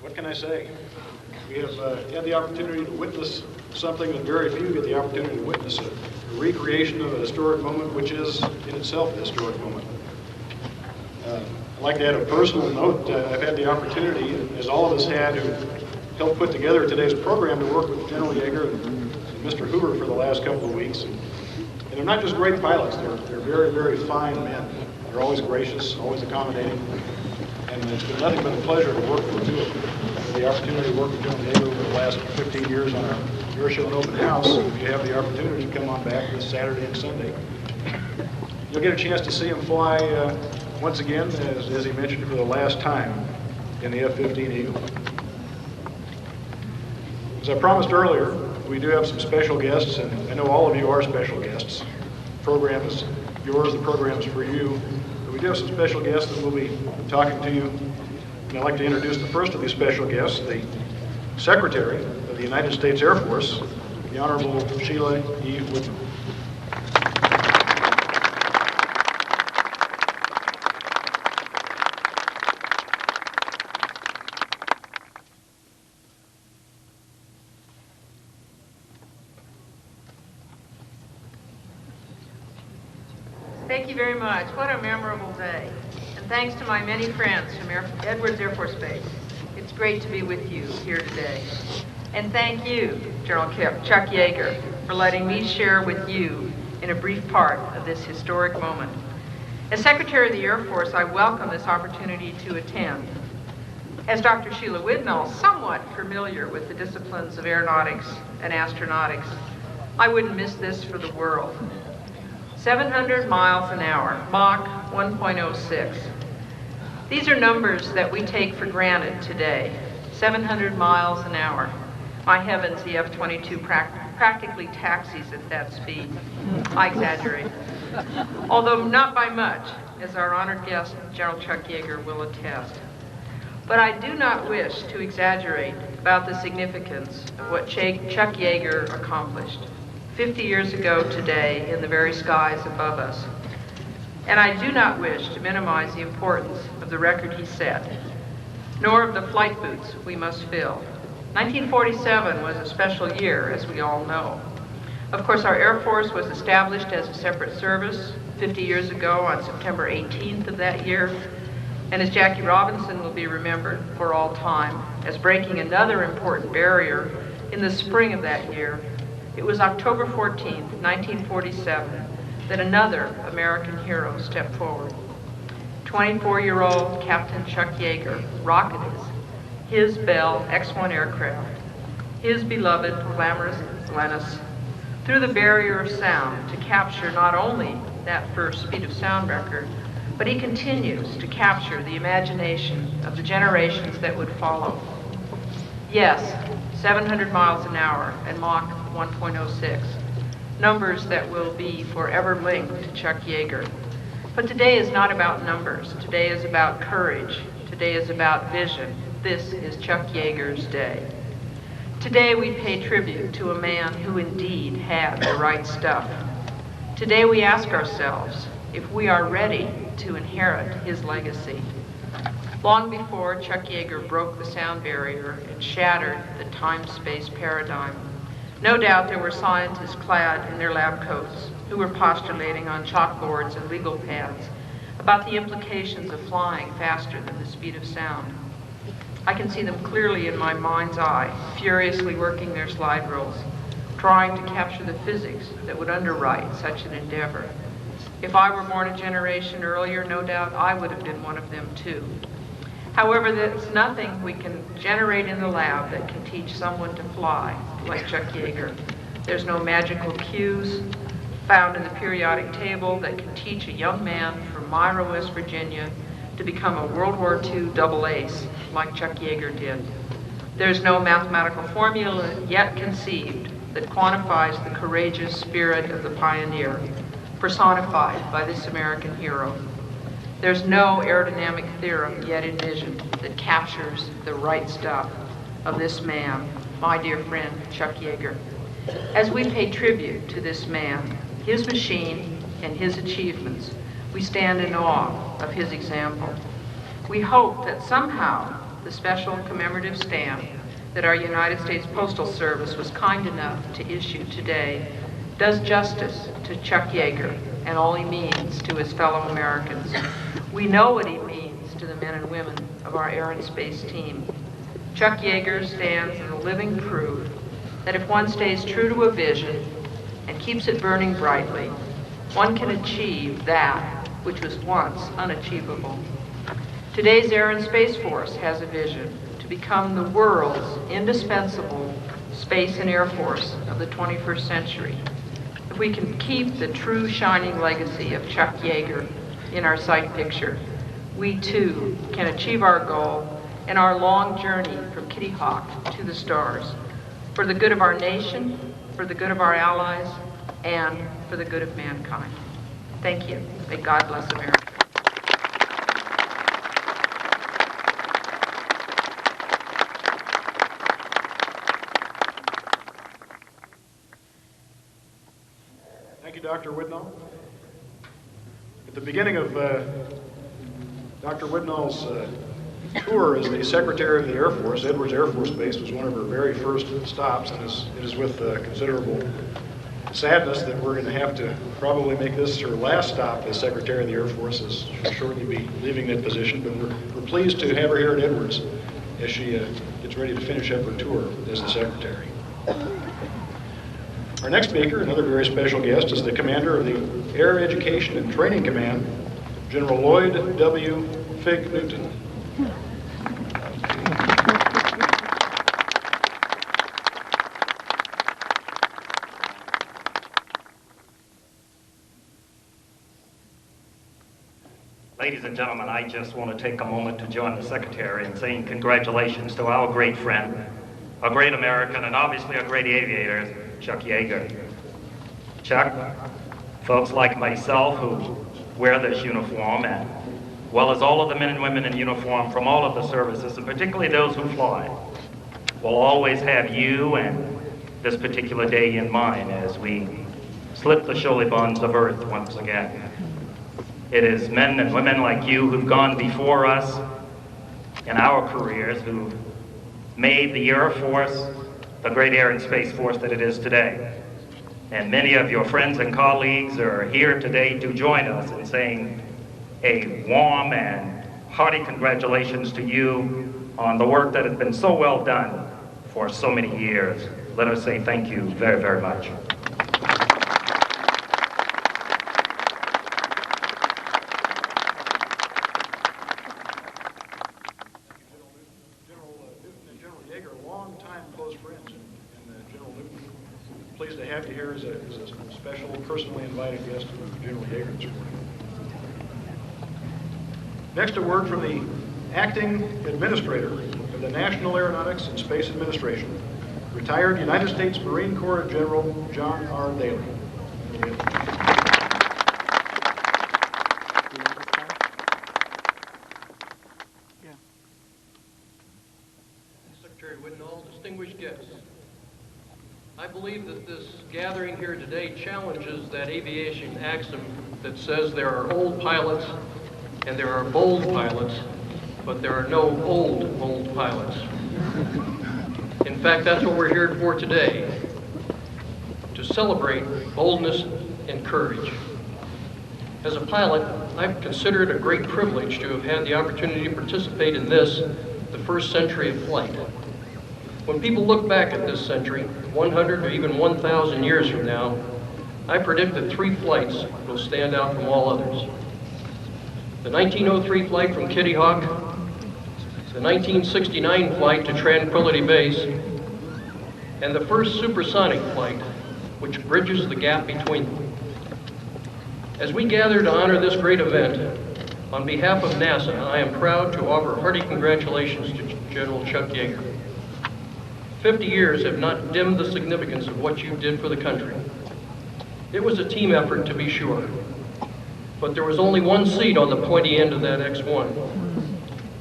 What can I say? We have had the opportunity to witness something that very few get the opportunity to witness, a recreation of a historic moment which is in itself a historic moment. I'd like to add a personal note. I've had the opportunity, as all of us had who helped put together today's program, to work with General Yeager and Mr. Hoover for the last couple of weeks. And they're not just great pilots, they're very, very fine men. They're always gracious, always accommodating. And it's been nothing but a pleasure to work with the two of them. I've had the opportunity to work with General Yeager over the last 15 years on our air show and open house. So if you have the opportunity, come on back this Saturday and Sunday. You'll get a chance to see him fly once again, as he mentioned, for the last time in the F-15 Eagle. As I promised earlier, we do have some special guests, and I know all of you are special guests. The program is yours, the program is for you. But we do have some special guests that will be talking to you. And I'd like to introduce the first of these special guests, the Secretary of the United States Air Force, the Honorable Sheila E. Whitman. Thank you very much. What a memorable day. And thanks to my many friends from Edwards Air Force Base. It's great to be with you here today. And thank you, General Chuck Yeager, for letting me share with you in a brief part of this historic moment. As Secretary of the Air Force, I welcome this opportunity to attend. As Dr. Sheila Widnall, somewhat familiar with the disciplines of aeronautics and astronautics, I wouldn't miss this for the world. 700 miles an hour, Mach 1.06. These are numbers that we take for granted today. 700 miles an hour. My heavens, the F-22 practically taxis at that speed. I exaggerate. Although not by much, as our honored guest, General Chuck Yeager, will attest. But I do not wish to exaggerate about the significance of what Chuck Yeager accomplished 50 years ago today in the very skies above us. And I do not wish to minimize the importance of the record he set, nor of the flight boots we must fill. 1947 was a special year, as we all know. Of course, our Air Force was established as a separate service 50 years ago on September 18th of that year, and as Jackie Robinson will be remembered for all time as breaking another important barrier in the spring of that year. It was October 14th, 1947, that another American hero stepped forward. 24-year-old Captain Chuck Yeager rocketed his Bell X-1 aircraft, his beloved glamorous Lennis, through the barrier of sound to capture not only that first speed of sound record, but he continues to capture the imagination of the generations that would follow. Yes, 700 miles an hour and Mach 1.06, numbers that will be forever linked to Chuck Yeager. But today is not about numbers. Today is about courage. Today is about vision. This is Chuck Yeager's day. Today we pay tribute to a man who indeed had the right stuff. Today we ask ourselves if we are ready to inherit his legacy. Long before Chuck Yeager broke the sound barrier and shattered the time-space paradigm, no doubt there were scientists clad in their lab coats who were postulating on chalkboards and legal pads about the implications of flying faster than the speed of sound. I can see them clearly in my mind's eye, furiously working their slide rules, trying to capture the physics that would underwrite such an endeavor. If I were born a generation earlier, no doubt I would have been one of them too. However, there's nothing we can generate in the lab that can teach someone to fly like Chuck Yeager. There's no magical cues, found in the periodic table that can teach a young man from Myra, West Virginia, to become a World War II double ace like Chuck Yeager did. There's no mathematical formula yet conceived that quantifies the courageous spirit of the pioneer, personified by this American hero. There's no aerodynamic theorem yet envisioned that captures the right stuff of this man, my dear friend, Chuck Yeager. As we pay tribute to this man, his machine, and his achievements, we stand in awe of his example. We hope that somehow the special commemorative stamp that our United States Postal Service was kind enough to issue today does justice to Chuck Yeager and all he means to his fellow Americans. We know what he means to the men and women of our air and space team. Chuck Yeager stands as a living proof that if one stays true to a vision and keeps it burning brightly, one can achieve that which was once unachievable. Today's Air and Space Force has a vision to become the world's indispensable space and air force of the 21st century. If we can keep the true shining legacy of Chuck Yeager in our sight picture, we too can achieve our goal and our long journey from Kitty Hawk to the stars, for the good of our nation, for the good of our allies, and for the good of mankind. Thank you. May God bless America. Thank you, Dr. Widnall. At the beginning of Dr. Widnall's tour as the Secretary of the Air Force, Edwards Air Force Base was one of her very first stops, and it is with considerable sadness that we're going to have to probably make this her last stop as Secretary of the Air Force, as she'll shortly be leaving that position. But we're pleased to have her here at Edwards as she gets ready to finish up her tour as the Secretary. Our next speaker, another very special guest, is the Commander of the Air Education and Training Command, General Lloyd W. Fig Newton. Ladies and gentlemen, I just want to take a moment to join the Secretary in saying congratulations to our great friend, a great American, and obviously a great aviator, Chuck Yeager. Chuck, folks like myself who wear this uniform, and well as all of the men and women in uniform from all of the services, and particularly those who fly, will always have you and this particular day in mind as we slip the shoaly bonds of Earth once again. It is men and women like you who've gone before us in our careers who made the Air Force the great air and space force that it is today. And many of your friends and colleagues are here today to join us in saying a warm and hearty congratulations to you on the work that has been so well done for so many years. Let us say thank you very, very much. Pleased to have you here as a special, personally invited guest of General Yeager this morning. Next, a word from the Acting Administrator of the National Aeronautics and Space Administration, retired United States Marine Corps General John R. Daly. Secretary Widnall, distinguished guests. I believe that this gathering here today challenges that aviation axiom that says there are old pilots and there are bold pilots, but there are no old, bold pilots. In fact, that's what we're here for today, to celebrate boldness and courage. As a pilot, I've considered it a great privilege to have had the opportunity to participate in this, the first century of flight. When people look back at this century, 100 or even 1,000 years from now, I predict that 3 flights will stand out from all others. The 1903 flight from Kitty Hawk, the 1969 flight to Tranquility Base, and the first supersonic flight, which bridges the gap between them. As we gather to honor this great event, on behalf of NASA, I am proud to offer hearty congratulations to General Chuck Yeager. 50 years have not dimmed the significance of what you did for the country. It was a team effort, to be sure, but there was only one seat on the pointy end of that X-1.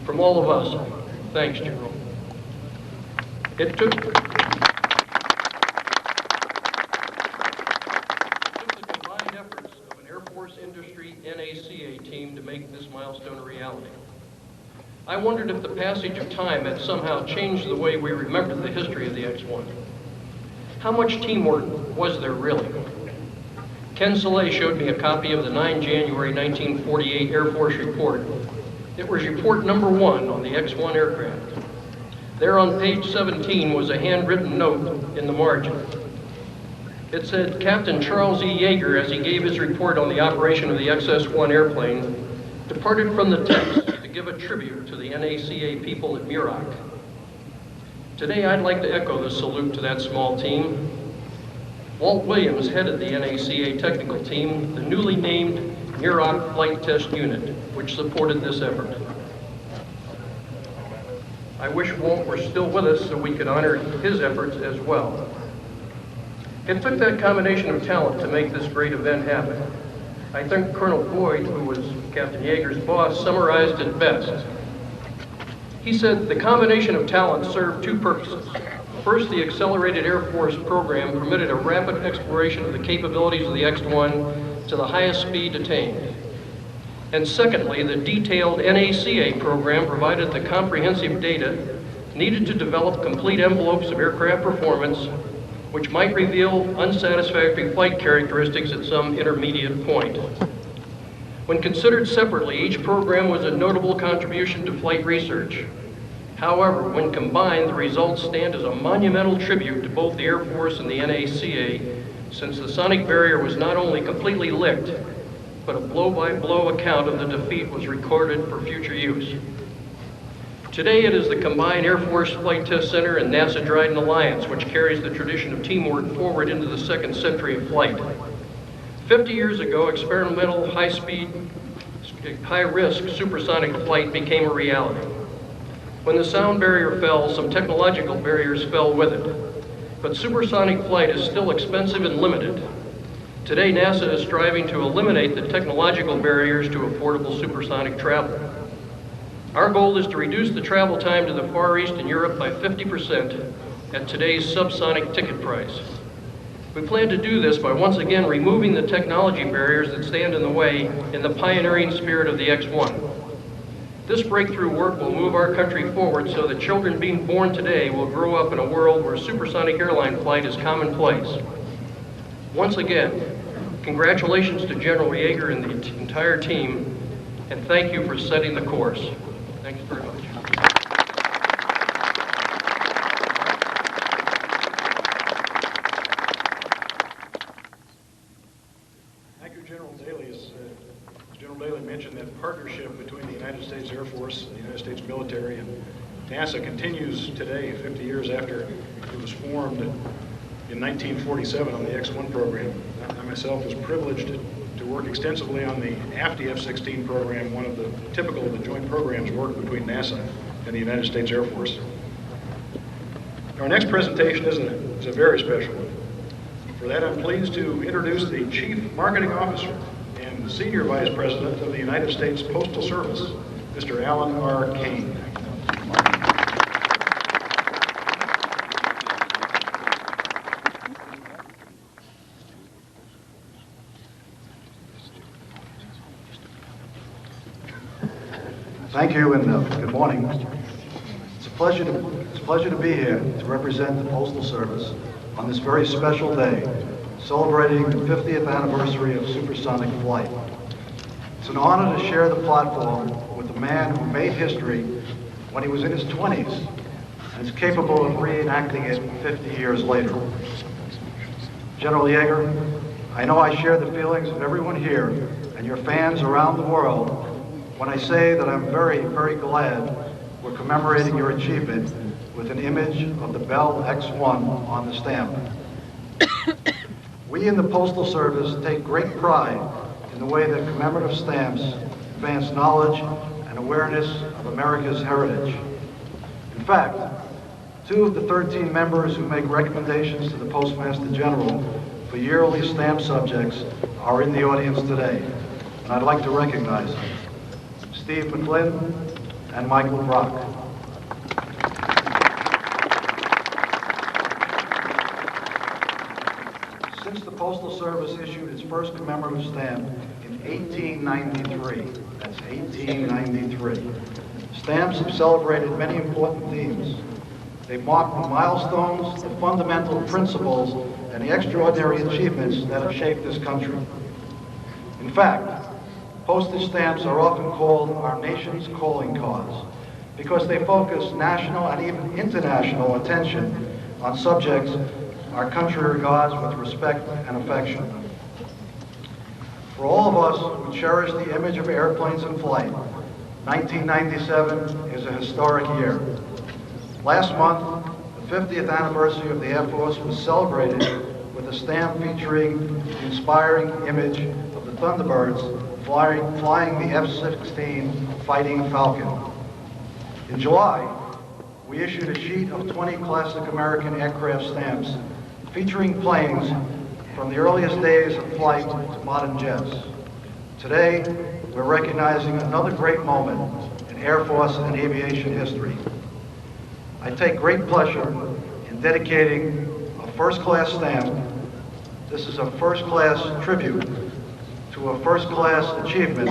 From all of us, thanks, General. It took the combined efforts of an Air Force industry NACA team to make this milestone a reality. I wondered if the passage of time had somehow changed the way we remembered the history of the X-1. How much teamwork was there really? Ken Soleil showed me a copy of the 9 January 1948 Air Force report. It was report number 1 on the X-1 aircraft. There on page 17 was a handwritten note in the margin. It said, Captain Charles E. Yeager, as he gave his report on the operation of the XS-1 airplane, departed from the text to give a tribute to the NACA people at Muroc. Today, I'd like to echo the salute to that small team. Walt Williams headed the NACA technical team, the newly named Muroc Flight Test Unit, which supported this effort. I wish Walt were still with us so we could honor his efforts as well. It took that combination of talent to make this great event happen. I think Colonel Boyd, who was Captain Yeager's boss, summarized it best. He said the combination of talent served 2 purposes. First, the Accelerated Air Force program permitted a rapid exploration of the capabilities of the X-1 to the highest speed attained. And secondly, the detailed NACA program provided the comprehensive data needed to develop complete envelopes of aircraft performance, which might reveal unsatisfactory flight characteristics at some intermediate point. When considered separately, each program was a notable contribution to flight research. However, when combined, the results stand as a monumental tribute to both the Air Force and the NACA, since the sonic barrier was not only completely licked, but a blow-by-blow account of the defeat was recorded for future use. Today, it is the combined Air Force Flight Test Center and NASA Dryden Alliance which carries the tradition of teamwork forward into the 2nd century of flight. 50 years ago, experimental high-speed, high-risk supersonic flight became a reality. When the sound barrier fell, some technological barriers fell with it. But supersonic flight is still expensive and limited. Today, NASA is striving to eliminate the technological barriers to affordable supersonic travel. Our goal is to reduce the travel time to the Far East and Europe by 50% at today's subsonic ticket price. We plan to do this by once again removing the technology barriers that stand in the way in the pioneering spirit of the X-1. This breakthrough work will move our country forward so that children being born today will grow up in a world where supersonic airline flight is commonplace. Once again, congratulations to General Yeager and the entire team, and thank you for setting the course. Thanks very much. Thank you, General Daly. As General Daly mentioned, that partnership between the United States Air Force, the United States military, and NASA continues today, 50 years after it was formed in 1947 on the X-1 program. I myself was privileged to work extensively on the AFB F-16 program, one of the typical of the joint programs work between NASA and the United States Air Force. Our next presentation is a very special one. For that, I'm pleased to introduce the Chief Marketing Officer and Senior Vice President of the United States Postal Service, Mr. Alan R. Kane. Thank you, and good morning. It's a pleasure to be here to represent the Postal Service on this very special day, celebrating the 50th anniversary of supersonic flight. It's an honor to share the platform with a man who made history when he was in his 20s and is capable of reenacting it 50 years later. General Yeager, I know I share the feelings of everyone here and your fans around the world when I say that I'm very, very glad we're commemorating your achievement with an image of the Bell X-1 on the stamp. We in the Postal Service take great pride in the way that commemorative stamps advance knowledge and awareness of America's heritage. In fact, 2 of the 13 members who make recommendations to the Postmaster General for yearly stamp subjects are in the audience today, and I'd like to recognize them. Steve McLean and Michael Brock. Since the Postal Service issued its first commemorative stamp in 1893, that's 1893, stamps have celebrated many important themes. They've marked the milestones, the fundamental principles, and the extraordinary achievements that have shaped this country. In fact, postage stamps are often called our nation's calling cards because they focus national and even international attention on subjects our country regards with respect and affection. For all of us who cherish the image of airplanes in flight, 1997 is a historic year. Last month, the 50th anniversary of the Air Force was celebrated with a stamp featuring the inspiring image of the Thunderbirds flying the F-16 Fighting Falcon. In July, we issued a sheet of 20 classic American aircraft stamps featuring planes from the earliest days of flight to modern jets. Today, we're recognizing another great moment in Air Force and aviation history. I take great pleasure in dedicating a first-class stamp. This is a first-class tribute to a first-class achievement,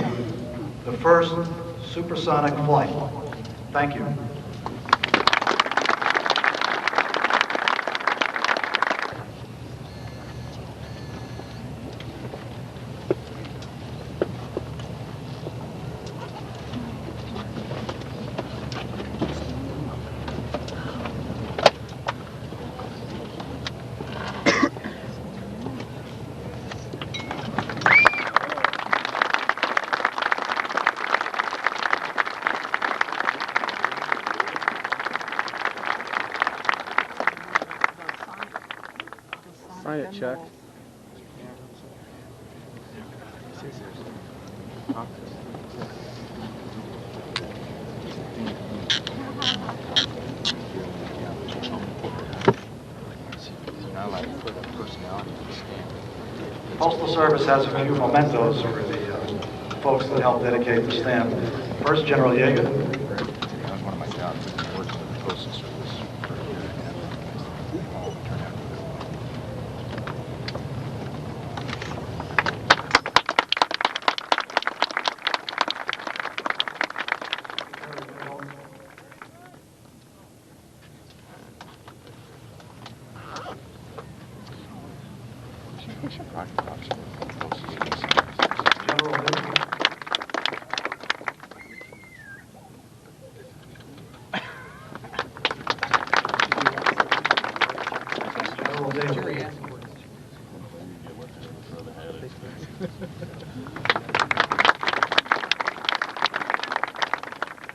the first supersonic flight. Thank you. Sign it, Chuck. The Postal Service has a few mementos for the folks that helped dedicate the stamp. First, General Yeager. That was one of my jobs, working with the Postal Service.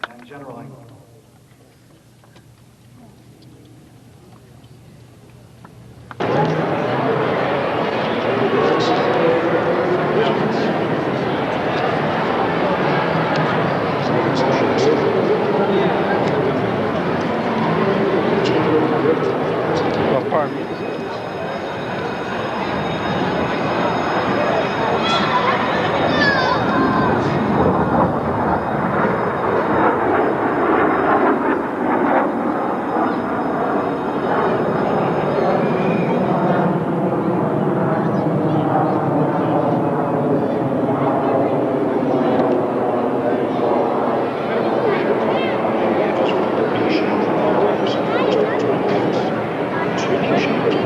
And General Engel. Execution.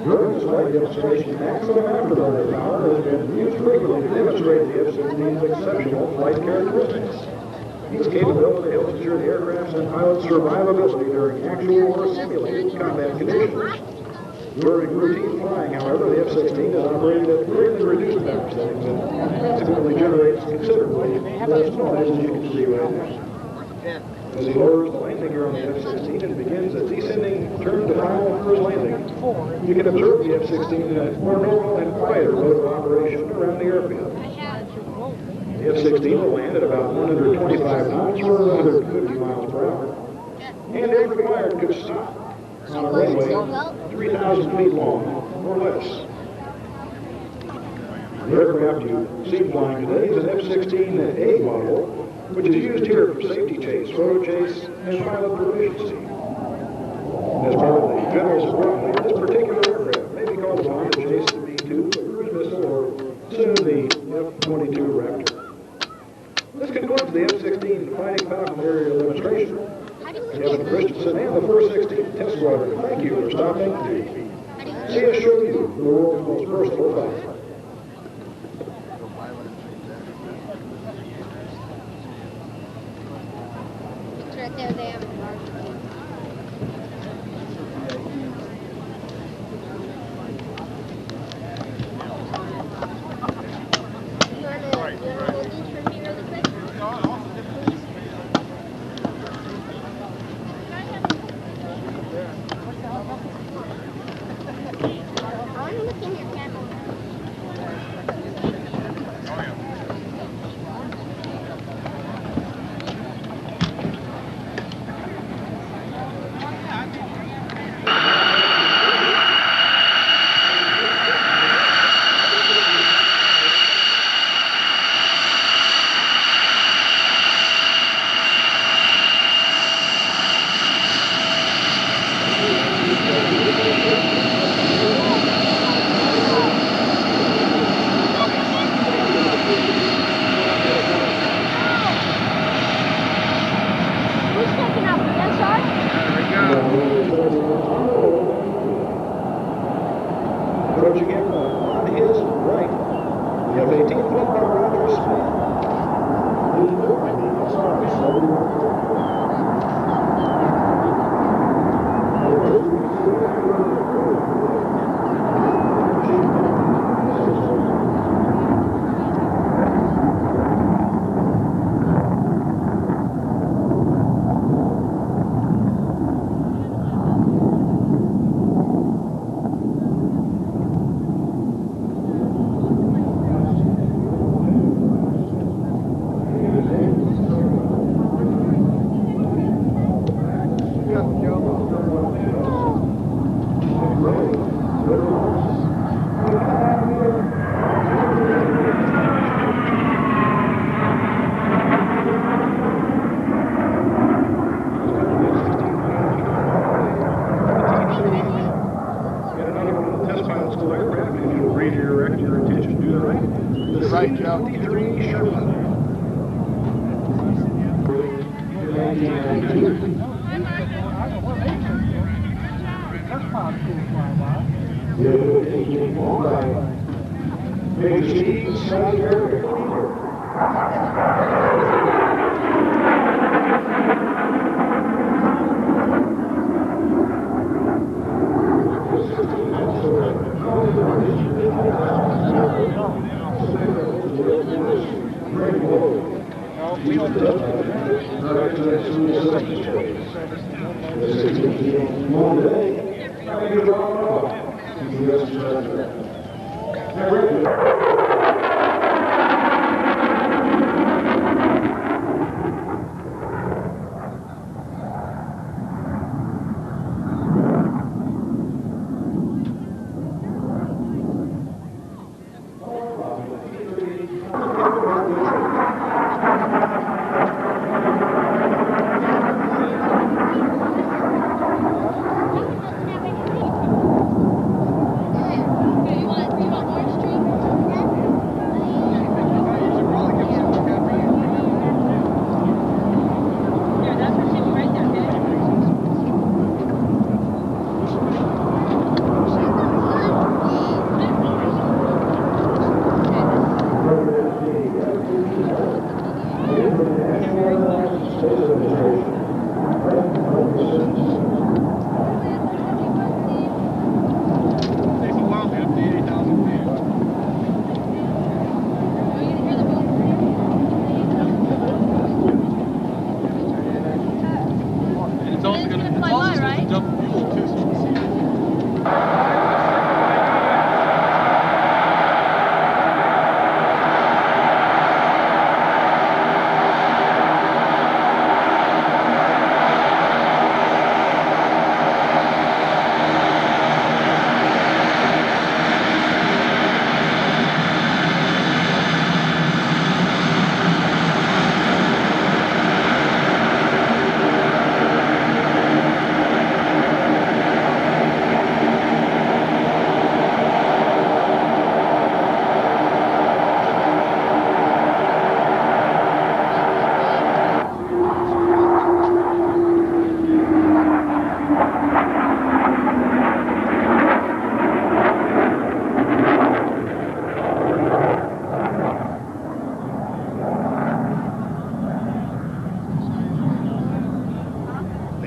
During this flight demonstration, maximum afterburner power has been used frequently to demonstrate the F-16's exceptional flight characteristics. Its capability helps ensure the aircraft's and pilot's survivability during actual or simulated combat conditions. During routine flying, however, the F-16 is operated at greatly reduced power settings and consequently generates considerably less noise, as you can see right there. As he lowers the landing gear on the F-16 and begins a descending turn to final first landing, you can observe the F-16 in a more normal and quieter mode of operation around the airfield. The F-16 will land at about 125 knots or 150 miles per hour, and if required could stop on a runway 3,000 feet long or less. The aircraft you see flying today is an F-16A model, which is used here for safety chase, photo chase, and pilot proficiency. As part of the general support fleet, this particular aircraft may be called upon to chase the B-2, a cruise missile, or soon the F-22 Raptor. This concludes the F-16 Fighting Falcon aerial demonstration. Kevin Christensen and the 416th Test Squadron, thank you for stopping to see us show you the world's most versatile fighter. It's right there, they have a Approaching him on his right, the F-18 flown by Roger Smith. Right, Joe. 53 Sherman. Major Steve Scott Yeager. We don't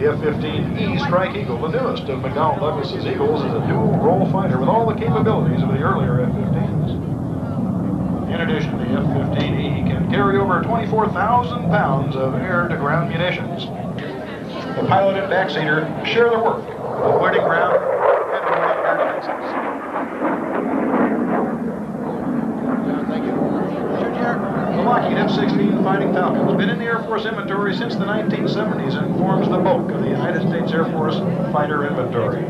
The F-15E Strike Eagle, the newest of McDonnell Douglas's Eagles, is a dual-role fighter with all the capabilities of the earlier F-15s. In addition, the F-15E can carry over 24,000 pounds of air-to-ground munitions. The pilot and backseater share the work of avoiding ground and avoiding air defenses. The Lockheed F-16 Fighting Falcon has been in the Air Force inventory since the 1970s and forms the bulk of the United States Air Force fighter inventory.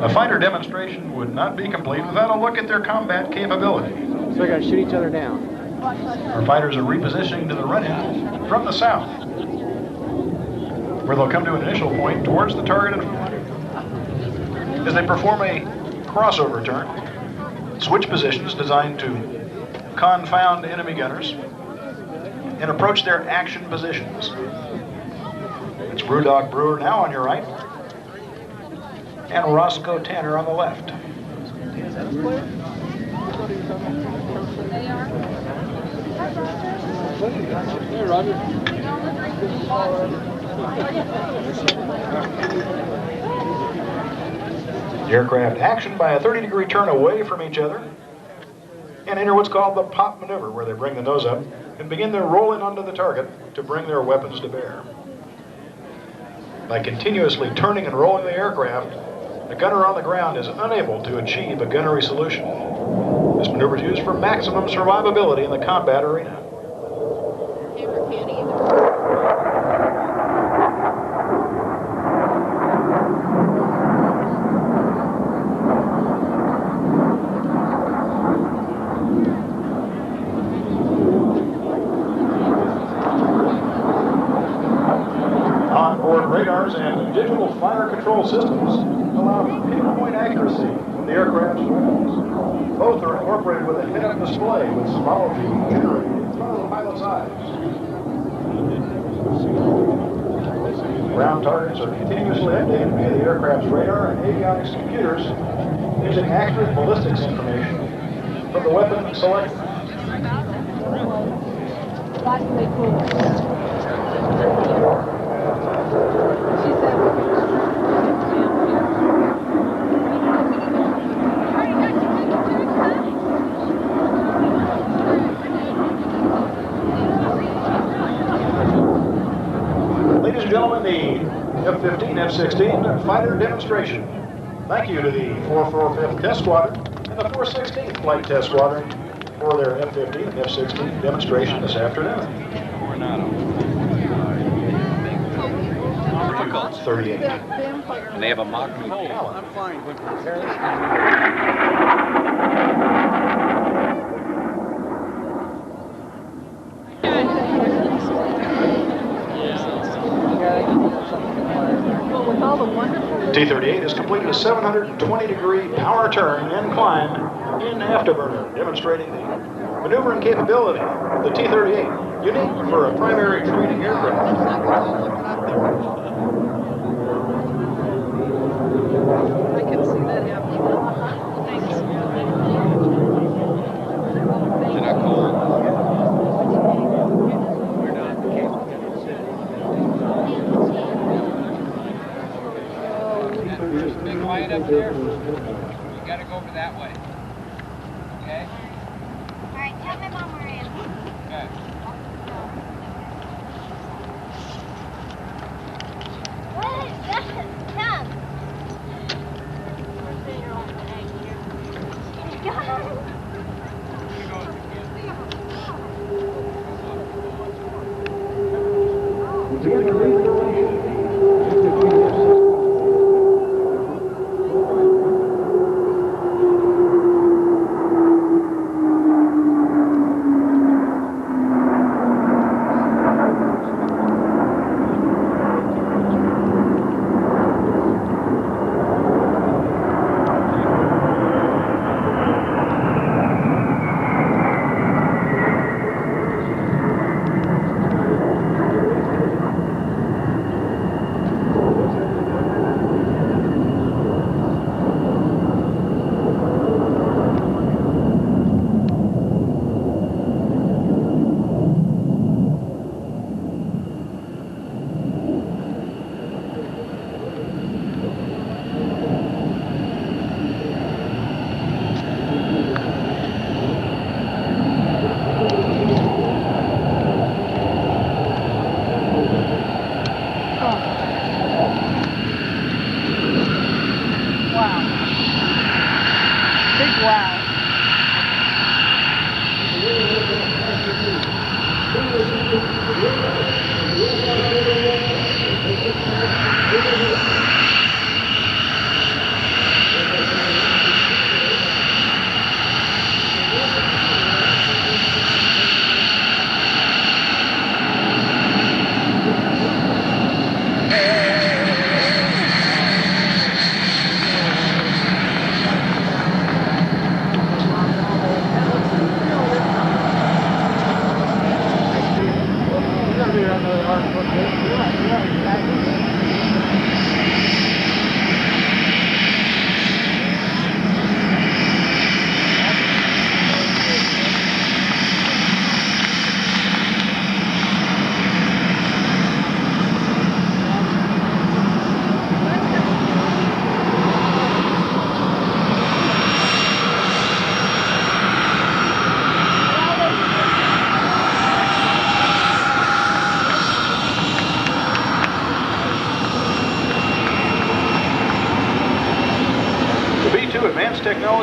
A fighter demonstration would not be complete without a look at their combat capability. So they're going to shoot each other down. Our fighters are repositioning to the run-in from the south, where they'll come to an initial point towards the target as they perform a crossover turn, switch positions designed to confound enemy gunners, and approach their action positions. It's Brewdog Brewer now on your right, and Roscoe Tanner on the left. Hey, Roger. The aircraft action by a 30-degree turn away from each other and enter what's called the pop maneuver, where they bring the nose up and begin their rolling onto the target to bring their weapons to bear. By continuously turning and rolling the aircraft, the gunner on the ground is unable to achieve a gunnery solution. This maneuver is used for maximum survivability in the combat arena. Onboard radars and digital fire control systems allow pinpoint accuracy of the aircraft's weapons. Both are incorporated with a head-up display with small view generated in front of the pilot's eyes. Ground targets are continuously updated via the aircraft's radar and avionics computers using accurate ballistics information from the weapon selector. That's really cool. She said, Ladies and gentlemen, the F-15, F-16 fighter demonstration. Thank you to the 445th Test Squadron and the 416th Flight Test Squadron for their F-15 and F-16 demonstration this afternoon. 38. And they have a mock meet. I'm fine. Went from Paris. T-38 has completed a 720-degree power turn and climb in afterburner, demonstrating the maneuvering capability of the T-38, unique for a primary training aircraft. I can see that happening. Thanks. They're not cold. Be quiet up there. You gotta go over that way. Okay? Alright, tell my mom where I am. Okay. What is that? Come.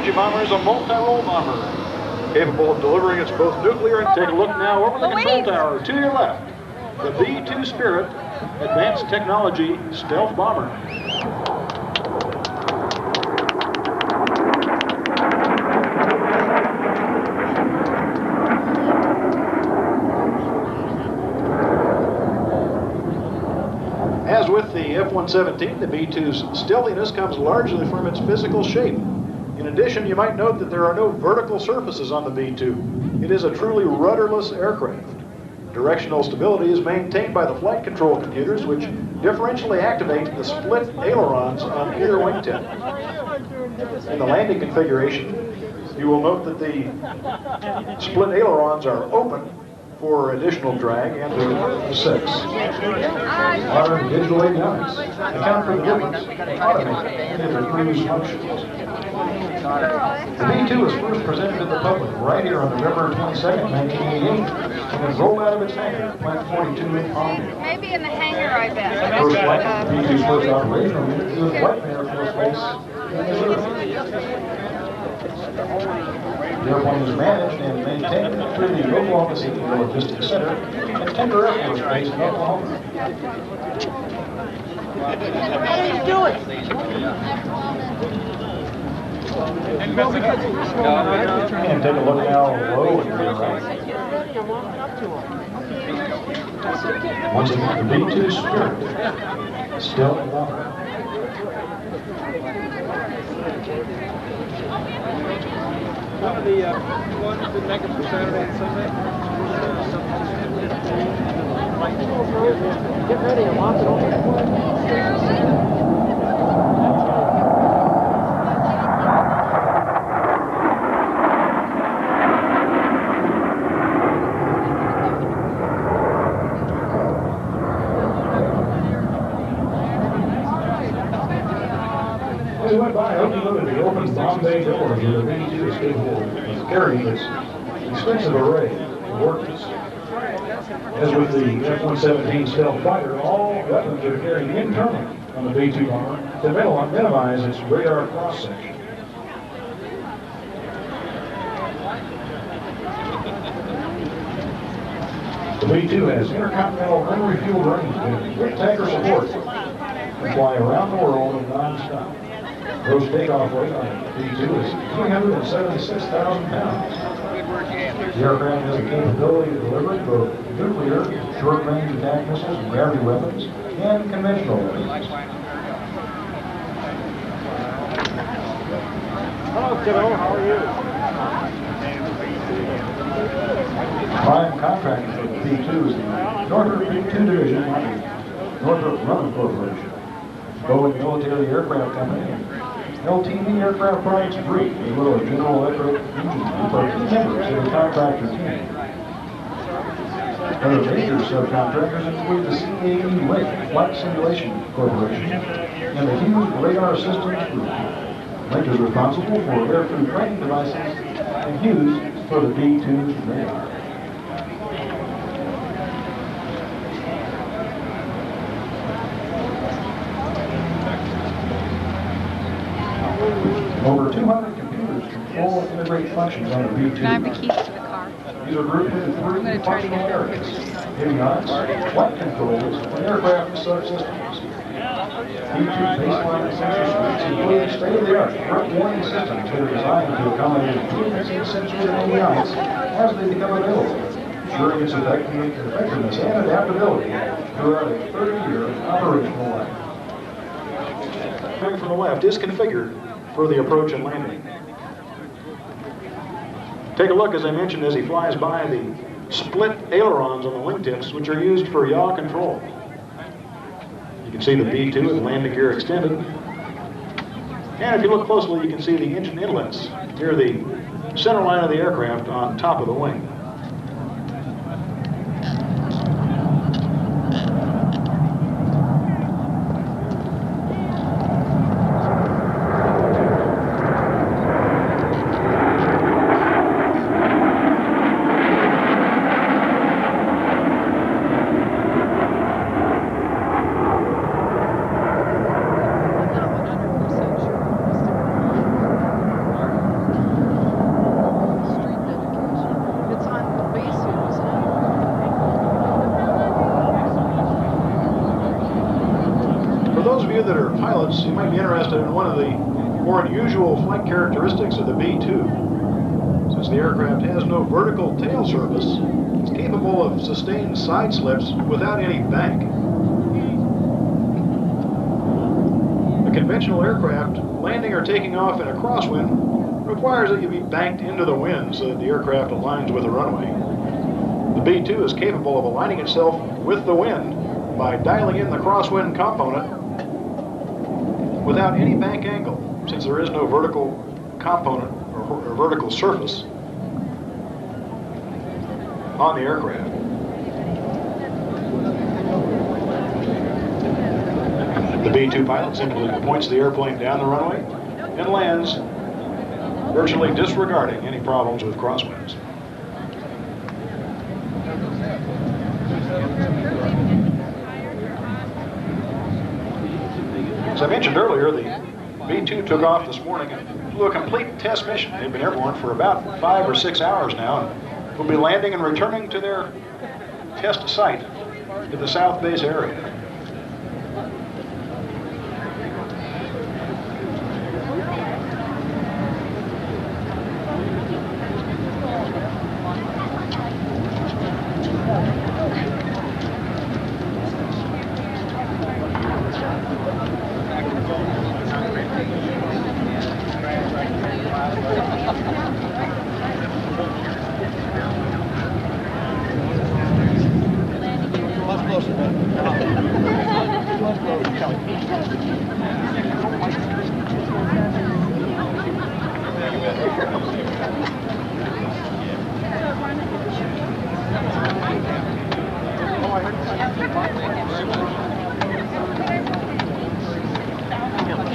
technology bomber is a multi-role bomber, capable of delivering its both nuclear and... Take a look now over the control tower to your left. The B-2 Spirit, advanced technology stealth bomber. As with the F-117, the B-2's stealthiness comes largely from its physical shape. In addition, you might note that there are no vertical surfaces on the B-2. It is a truly rudderless aircraft. Directional stability is maintained by the flight control computers, which differentially activate the split ailerons on either wingtip. In the landing configuration, you will note that the split ailerons are open for additional drag, and the 6. Modern digital avionics account for the difference automated into cruise functions. The B-2 was first presented to the public right here on November 22nd, 1988, and was rolled out of its hangar at Plant 42 in Palmdale. Maybe in the hangar, I bet. First flight of the B-2's first operational unit was White Air Force Base in Missouri. The airplane was managed and maintained through the Oklahoma City Logistics Center and Tinker Air Force Base in Oklahoma. Do it. And take a look now low and to your right. Once again, the B-2 Spirit, stealth bomber. One of the ones that make it for Saturday and Sunday. Get ready and lock it on. As we went by, I hope you look at the open bomb bay doors of the B-2 is capable of carrying its extensive array of ordnance. As with the F-117 stealth fighter, all weapons are carried internally on the B-2 bomber to minimize its radar cross-section. The B-2 has intercontinental unrefueled range with tanker support and fly around the world non-stop. Gross takeoff weight on B-2 is 376,000 pounds. The aircraft has the capability to deliver both nuclear, short-range attack missiles and gravity weapons, and conventional weapons. Hello, kiddo. How are you? Prime contractor for the B-2 is the Northrop B-2 Division, Northrop Grumman Corporation, Boeing Military Aircraft Company, LTV Aircraft Products Group, as well as General Electric Engine Group, are key members of the contractor team. Other major subcontractors include the CAE Lake Flight Simulation Corporation and the Hughes Radar Systems Group. Lake is responsible for aircrew training devices and Hughes for the B-2's radar. Over 200 computers control and integrate functions on the B-2. Can I have the keys to the car? These are grouped into three functional areas: avionics, flight controls, and aircraft subsystems. B-2 baseline sensor suites include state-of-the-art threat warning systems that are designed to accommodate improvements in sensors and avionics as they become available, ensuring its effectiveness and adaptability throughout a 30-year operational life. Coming from the left is configured for the approach and landing. Take a look, as I mentioned, as he flies by the split ailerons on the wingtips, which are used for yaw control. You can see the B-2 with landing gear extended. And if you look closely, you can see the engine inlets near the center line of the aircraft on top of the wing. pilots, you might be interested in one of the more unusual flight characteristics of the B-2. Since the aircraft has no vertical tail surface, it's capable of sustained side slips without any bank. A conventional aircraft landing or taking off in a crosswind requires that you be banked into the wind so that the aircraft aligns with the runway. The B-2 is capable of aligning itself with the wind by dialing in the crosswind component without any bank angle, since there is no vertical component or vertical surface on the aircraft. The B-2 pilot simply points the airplane down the runway and lands, virtually disregarding any problems with crosswinds. As I mentioned earlier, the B-2 took off this morning and flew a complete test mission. They've been airborne for about 5 or 6 hours now, and will be landing and returning to their test site at the South Base area.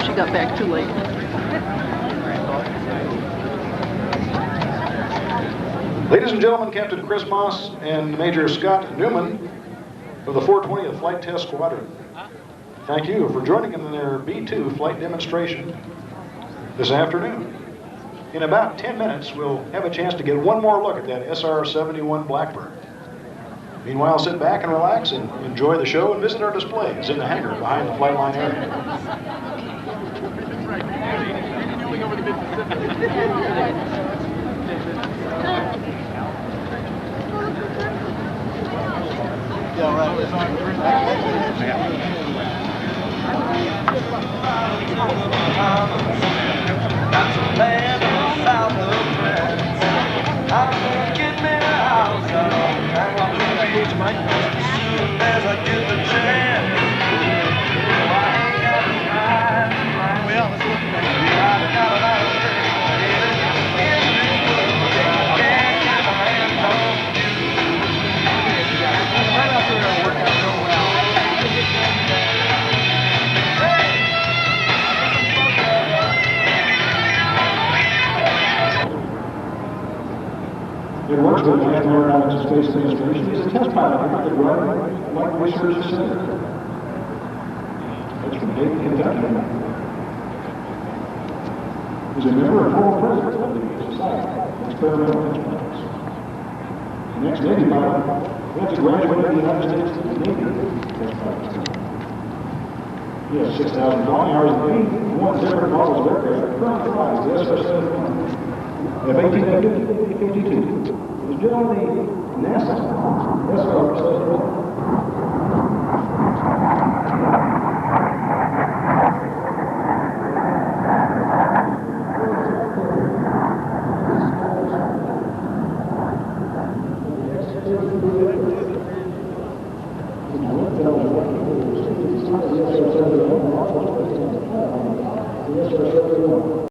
She got back too late. Ladies and gentlemen, Captain Chris Moss and Major Scott Newman of the 420th Flight Test Squadron, thank you for joining them in their B-2 flight demonstration this afternoon. In about 10 minutes, we'll have a chance to get one more look at that SR-71 Blackbird. Meanwhile, sit back and relax and enjoy the show and visit our displays in the hangar behind the flight line area. Got some land in the south of France. I'm gonna get me a house out on the as soon as I get the chance. Oh, I ain't got to drive. I've got a lot of work. Can't get my hands on you. Right out there and work out real well. It works with the National Aeronautics and Space Administration. He's a test pilot here at the Ground Flight Research Center. That's from Dayton, Kentucky. He's a member and former president of the Society of Experimental Instruments. Next Navy pilot, he has to graduate in the United States Navy test pilot. He has 6,000 flying hours in the Navy, and won separate models of aircraft, currently flies the SR-71. F-1852 was generally NASA SR-71. The